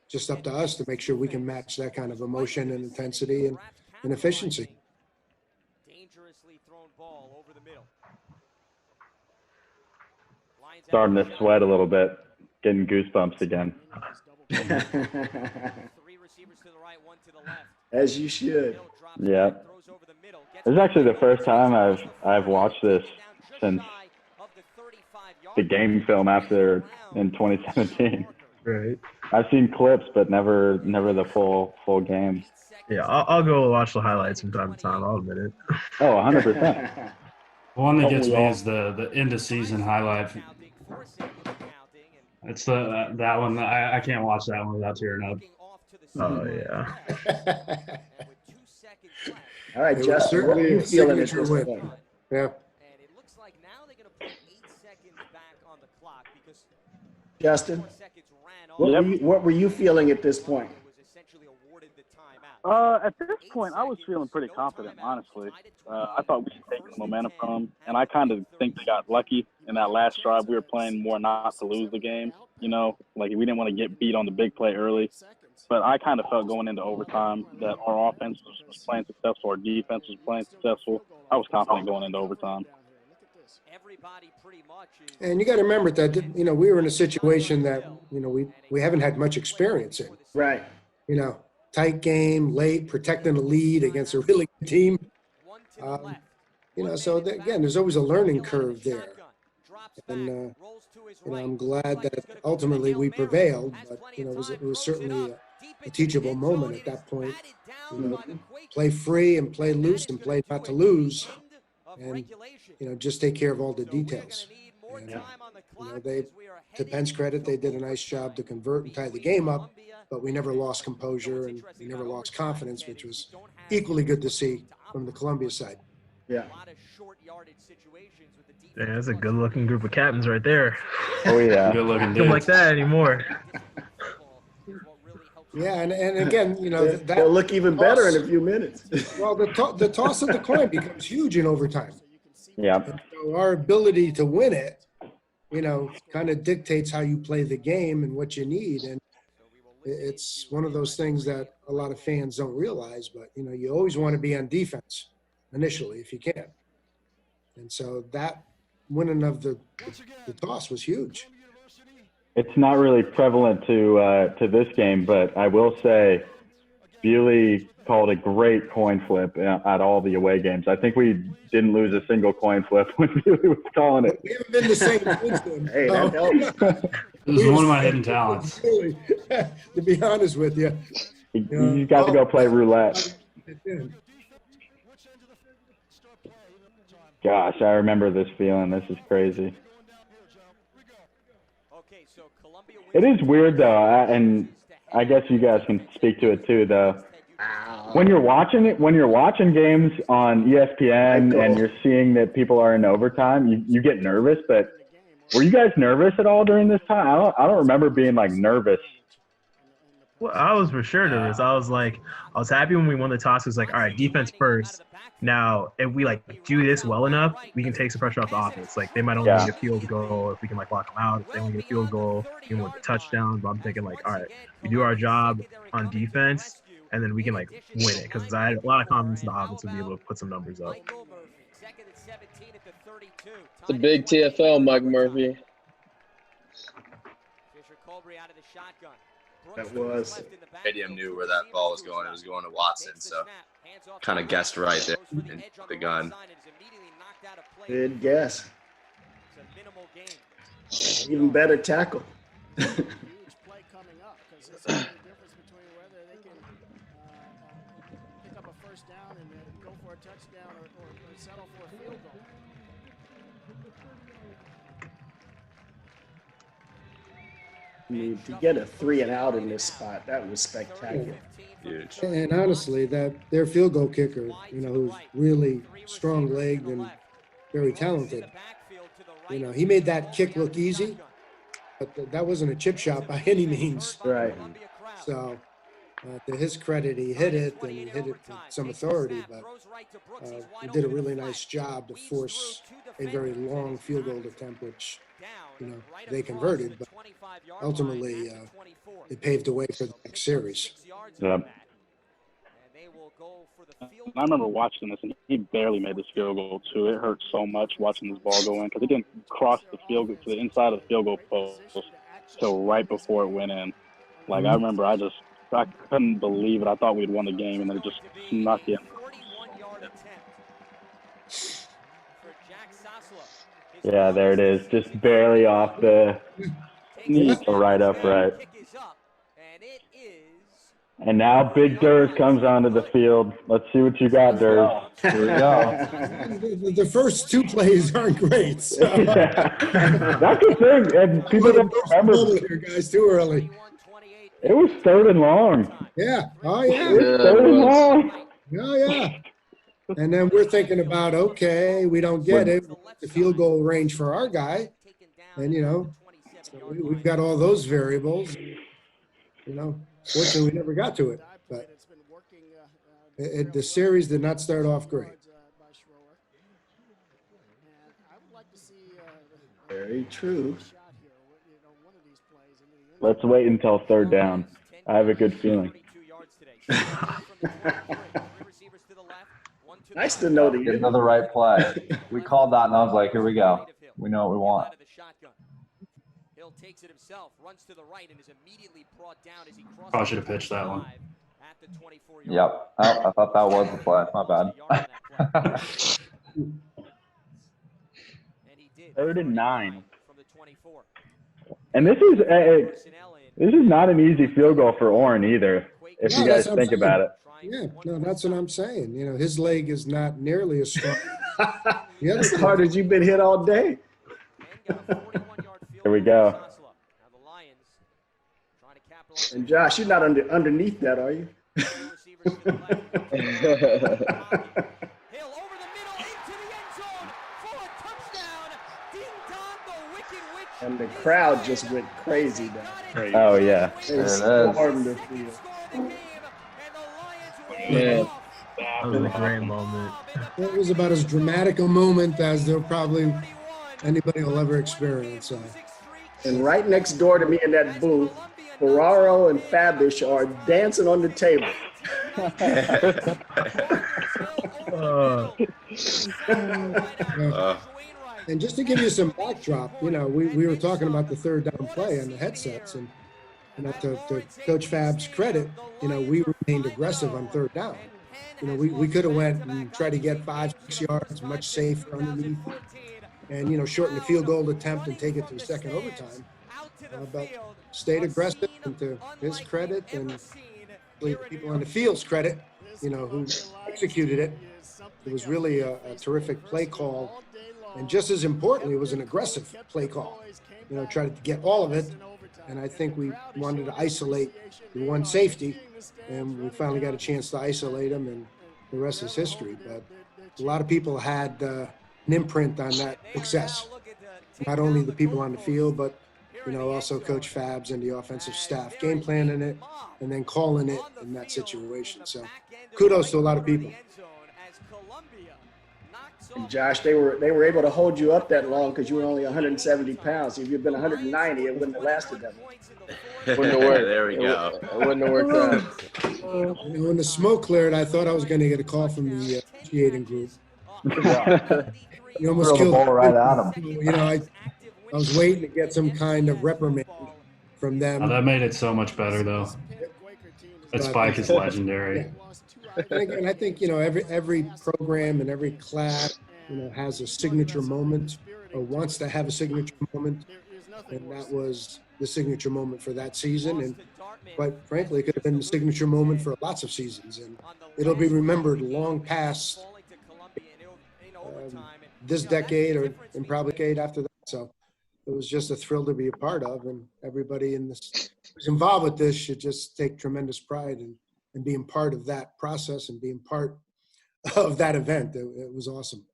just up to us to make sure we can match that kind of emotion and intensity and efficiency. Dangerously thrown ball over the middle. Starting to sweat a little bit, getting goosebumps again. 3 receivers to the right, 1 to the left. As you should. Yeah. This is actually the first time I've watched this since the game film after in 2017. Right. I've seen clips, but never the full game. Yeah, I'll go watch the highlights from time to time. I'll admit it. Oh, 100%. The one that gets me is the end of season highlight. It's that one. I can't watch that one without tearing up. Oh yeah. All right, Justin, what are you feeling at this point? Yeah. Justin, what were you feeling at this point? At this point, I was feeling pretty confident, honestly. I thought we could take the momentum from them, and I kind of think they got lucky in that last drive. We were playing more not to lose the game, like we didn't want to get beat on the big play early. But I kind of felt going into overtime that our offense was playing successful, our defense was playing successful. I was confident going into overtime. And you got to remember that, we were in a situation that, we haven't had much experience in. Right. Tight game, late, protecting the lead against a really good team. So again, there's always a learning curve there. And, I'm glad that ultimately we prevailed, but, it was certainly a teachable moment at that point. Play free and play loose and play not to lose, and, just take care of all the details. And, to Penn's credit, they did a nice job to convert and tie the game up, but we never lost composure and we never lost confidence, which was equally good to see from the Columbia side. Yeah. Yeah, that's a good-looking group of captains right there. Oh yeah. Good-looking Don't like that anymore. Yeah, and again, they'll look even better in a few minutes. Well, the toss of the coin becomes huge in overtime. Yeah. So our ability to win it, kind of dictates how you play the game and what you need. And, it's one of those things that a lot of fans don't realize, but, you know, you always want to be on defense initially if you can. And so that winning of the toss was huge. It's not really prevalent to this game, but I will say Bewley called a great coin flip at all the away games. I think we didn't lose a single coin flip when Bewley was calling it. We haven't been the same since then. Hey, that helps. It was one of my hidden talents. Really, to be honest with you. You got to go play roulette. Gosh, I remember this feeling. This is crazy. It is weird though, and I guess you guys can speak to it too. Though, when you're watching games on ESPN and you're seeing that people are in overtime, you get nervous. But were you guys nervous at all during this time? I don't remember being like nervous. Well, I was for sure nervous. I was happy when we won the toss. It was like, all right, defense first. Now, if we like do this well enough, we can take some pressure off the offense. Like they might only get a field goal if we can like lock them out. If they only get a field goal, we can win the touchdown. But I'm thinking like, all right, we do our job on defense, and then we can like win it because I had a lot of confidence in the offense to be able to put some numbers up. It's a big TFL, Mike Murphy. That was. Stadium knew where that ball was going. It was going to Watson, so kind of guessed right there in the gun. Good guess. Even better tackle. Huge play coming up because it's a difference between whether they can pick up a first down and go for a touchdown or settle for a field goal. I mean, to get a 3 and out in this spot, that was spectacular. Huge. And honestly, that their field goal kicker, you know, who's really strong-legged and very talented, you know, he made that kick look easy, but that wasn't a chip shot by any means. Right. So, to his credit, he hit it, and he hit it with some authority, but he did a really nice job to force a very long field goal attempt, which, you know, they converted, but ultimately it paved the way for the next series. Yeah. I remember watching this, and he barely made this field goal, too. It hurt so much watching this ball go in because it didn't cross the field goal to the inside of the field goal post till right before it went in. Like, I remember I couldn't believe it. I thought we'd won the game, and then it just snuck in. Yeah, there it is. Just barely off the knee, right upright. And now Big Durs comes onto the field. Let's see what you got, Durs. Here we go. The first two plays aren't great. So. Yeah. That's the thing. And people don't remember. Here, guys, too early. It was 3rd and long. Yeah. Oh, yeah. It was 3rd and long. Oh, yeah. And then we're thinking about, okay, we don't get it. The field goal range for our guy. And, you know, so we've got all those variables. You know, fortunately, we never got to it. But the series did not start off great. Very true. Let's wait until 3rd down. I have a good feeling. Nice to know that Get another right play. We called that, and I was like, here we go. We know what we want. Hill takes it himself, runs to the right, and is immediately brought down as he crosses. Probably should have pitched that one. Yep. Oh, I thought that was the play. My bad. 3rd and 9. And this is not an easy field goal for Orrin either, if you guys think about it. Yeah, no, that's what I'm saying. You know, his leg is not nearly as strong. As hard as you've been hit all day. Here we go. And Josh, you're not underneath that, are you? And the crowd just went crazy down. Oh, yeah. They stormed the field. Yeah. That was a great moment. It was about as dramatic a moment as there probably anybody will ever experience. And right next door to me in that booth, Ferraro and Fabish are dancing on the table. And just to give you some backdrop, we were talking about the third down play on the headsets, and to Coach Fab's credit, we remained aggressive on third down. We could have went and tried to get 5-6 yards, much safer underneath, and shorten the field goal attempt and take it to second overtime. But stayed aggressive, and to his credit and people on the field's credit, who executed it. It was really a terrific play call. And just as importantly, it was an aggressive play call. Tried to get all of it. And I think we wanted to isolate the one safety, and we finally got a chance to isolate him, and the rest is history. But a lot of people had an imprint on that success. Not only the people on the field, but also Coach Fabs and the offensive staff game planning it and then calling it in that situation. So kudos to a lot of people. And Josh, they were able to hold you up that long because you were only 170 pounds. If you'd been 190, it wouldn't have lasted that long. Wouldn't have worked. There we go. It wouldn't have worked out. When the smoke cleared, I thought I was going to get a call from the officiating group. You almost Throw the killed ball right at him. I was waiting to get some kind of reprimand from them. Oh, that made it so much better, though. That spike is legendary. And I think every program and every class has a signature moment or wants to have a signature moment, and that was the signature moment for that season. And quite frankly, it could have been the signature moment for lots of seasons, and it'll be remembered long past this decade or and probably decade after that. So it was just a thrill to be a part of, and everybody who's involved with this should just take tremendous pride in being part of that process and being part of that event. It was awesome.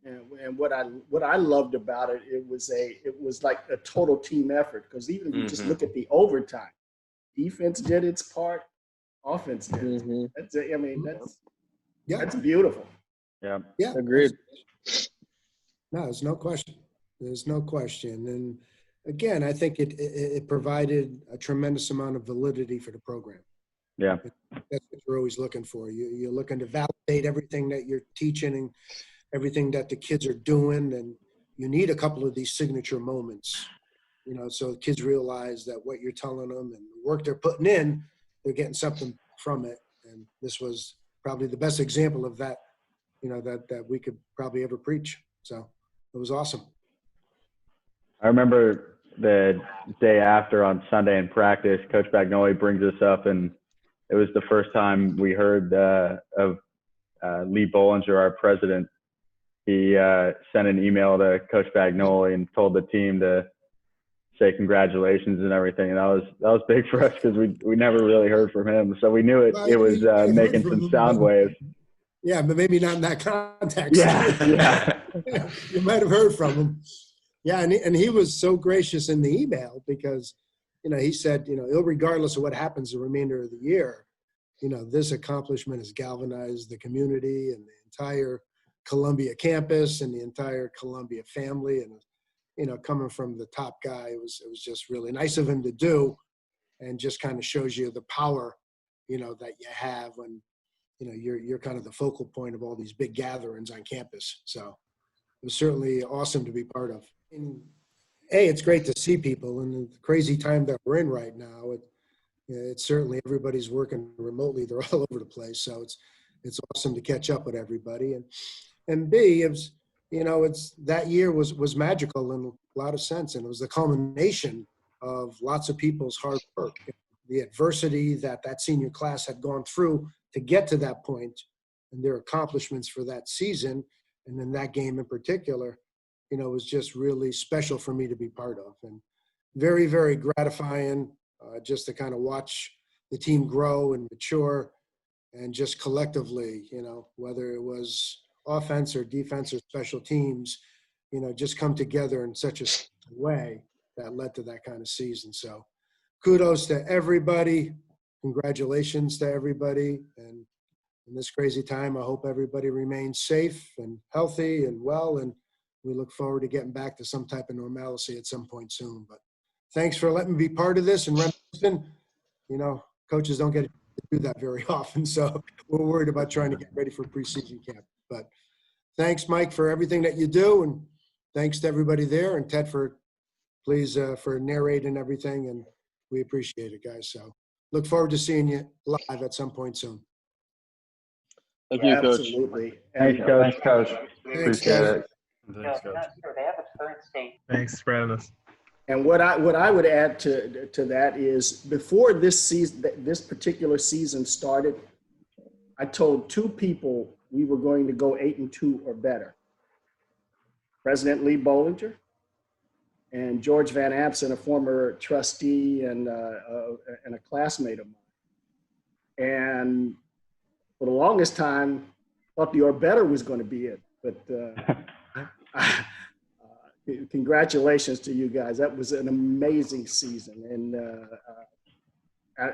And what I loved about it, it was like a total team effort, because even if you just look at the overtime, defense did its part, offense did. Mm-hmm. That's beautiful. Yeah. Agreed. No, there's no question. There's no question. And again, I think it provided a tremendous amount of validity for the program. Yeah. That's what you're always looking for. You're looking to validate everything that you're teaching and everything that the kids are doing. And you need a couple of these signature moments, so the kids realize that what you're telling them and the work they're putting in, they're getting something from it. And this was probably the best example of that, that we could probably ever preach. So it was awesome. I remember the day after on Sunday in practice, Coach Bagnoli brings us up, and it was the first time we heard of Lee Bollinger, our president. He sent an email to Coach Bagnoli and told the team to say congratulations and everything. And that was big for us because we never really heard from him. So we knew it was making some sound waves. Yeah, but maybe not in that context. Yeah. You might have heard from him. Yeah, and he was so gracious in the email because, he said, regardless of what happens the remainder of the year, this accomplishment has galvanized the community and the entire Columbia campus and the entire Columbia family. And, coming from the top guy, it was just really nice of him to do, and just kind of shows you the power, that you have when, you're kind of the focal point of all these big gatherings on campus. So it was certainly awesome to be part of. And, it's great to see people in the crazy time that we're in right now. It's certainly everybody's working remotely. They're all over the place. So it's awesome to catch up with everybody. And B, it's that year was magical in a lot of sense. And it was the culmination of lots of people's hard work, the adversity that senior class had gone through to get to that point, and their accomplishments for that season. And then that game in particular, was just really special for me to be part of, and very, very gratifying just to kind of watch the team grow and mature, and just collectively, whether it was offense or defense or special teams, just come together in such a way that led to that kind of season. So kudos to everybody. Congratulations to everybody. And in this crazy time, I hope everybody remains safe and healthy and well, and we look forward to getting back to some type of normalcy at some point soon. But thanks for letting me be part of this. And Remington, you know, coaches don't get to do that very often, so we're worried about trying to get ready for preseason camp. But thanks, Mike, for everything that you do, and thanks to everybody there, and Ted for for narrating everything, and we appreciate it, guys. So look forward to seeing you live at some point soon. Thank you, Coach. Absolutely. Thanks, Coach. Thanks, Appreciate it. Thanks, Coach. Thanks for having us. And what I would add to that is, before this season, this particular season started, I told 2 people we were going to go 8-2 or better. President Lee Bollinger and George Van Amsen, a former trustee and a classmate of mine. And for the longest time, thought the or better was going to be it. But congratulations to you guys. That was an amazing season. And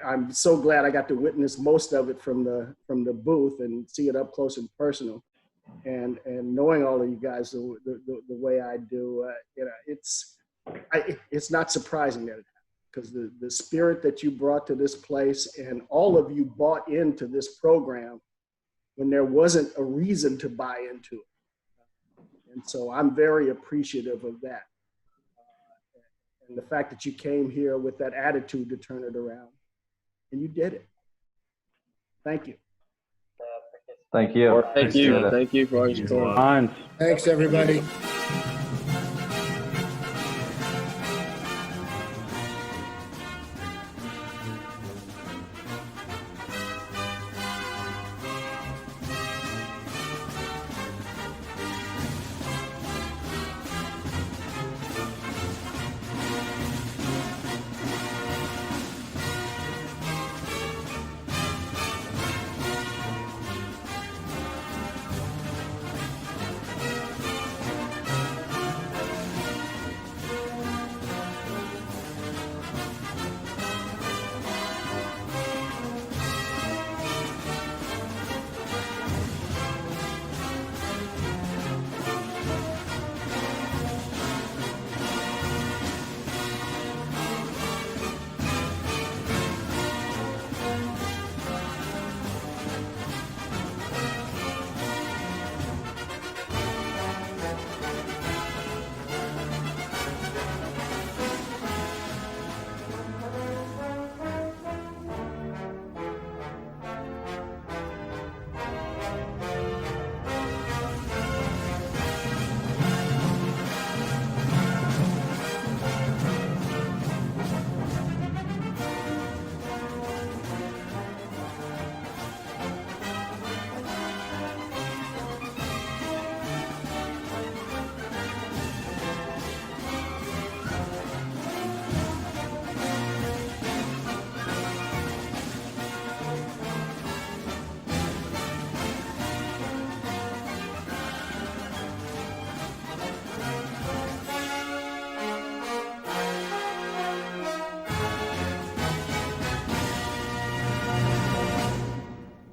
I'm so glad I got to witness most of it from the booth and see it up close and personal. And knowing all of you guys the way I do, you know, it's not surprising that it happened, because the spirit that you brought to this place, and all of you bought into this program when there wasn't a reason to buy into it. And so I'm very appreciative of that. And the fact that you came here with that attitude to turn it around, and you did it. Thank you. Thank you. Thank you. Thank you for all your support. Thanks, everybody.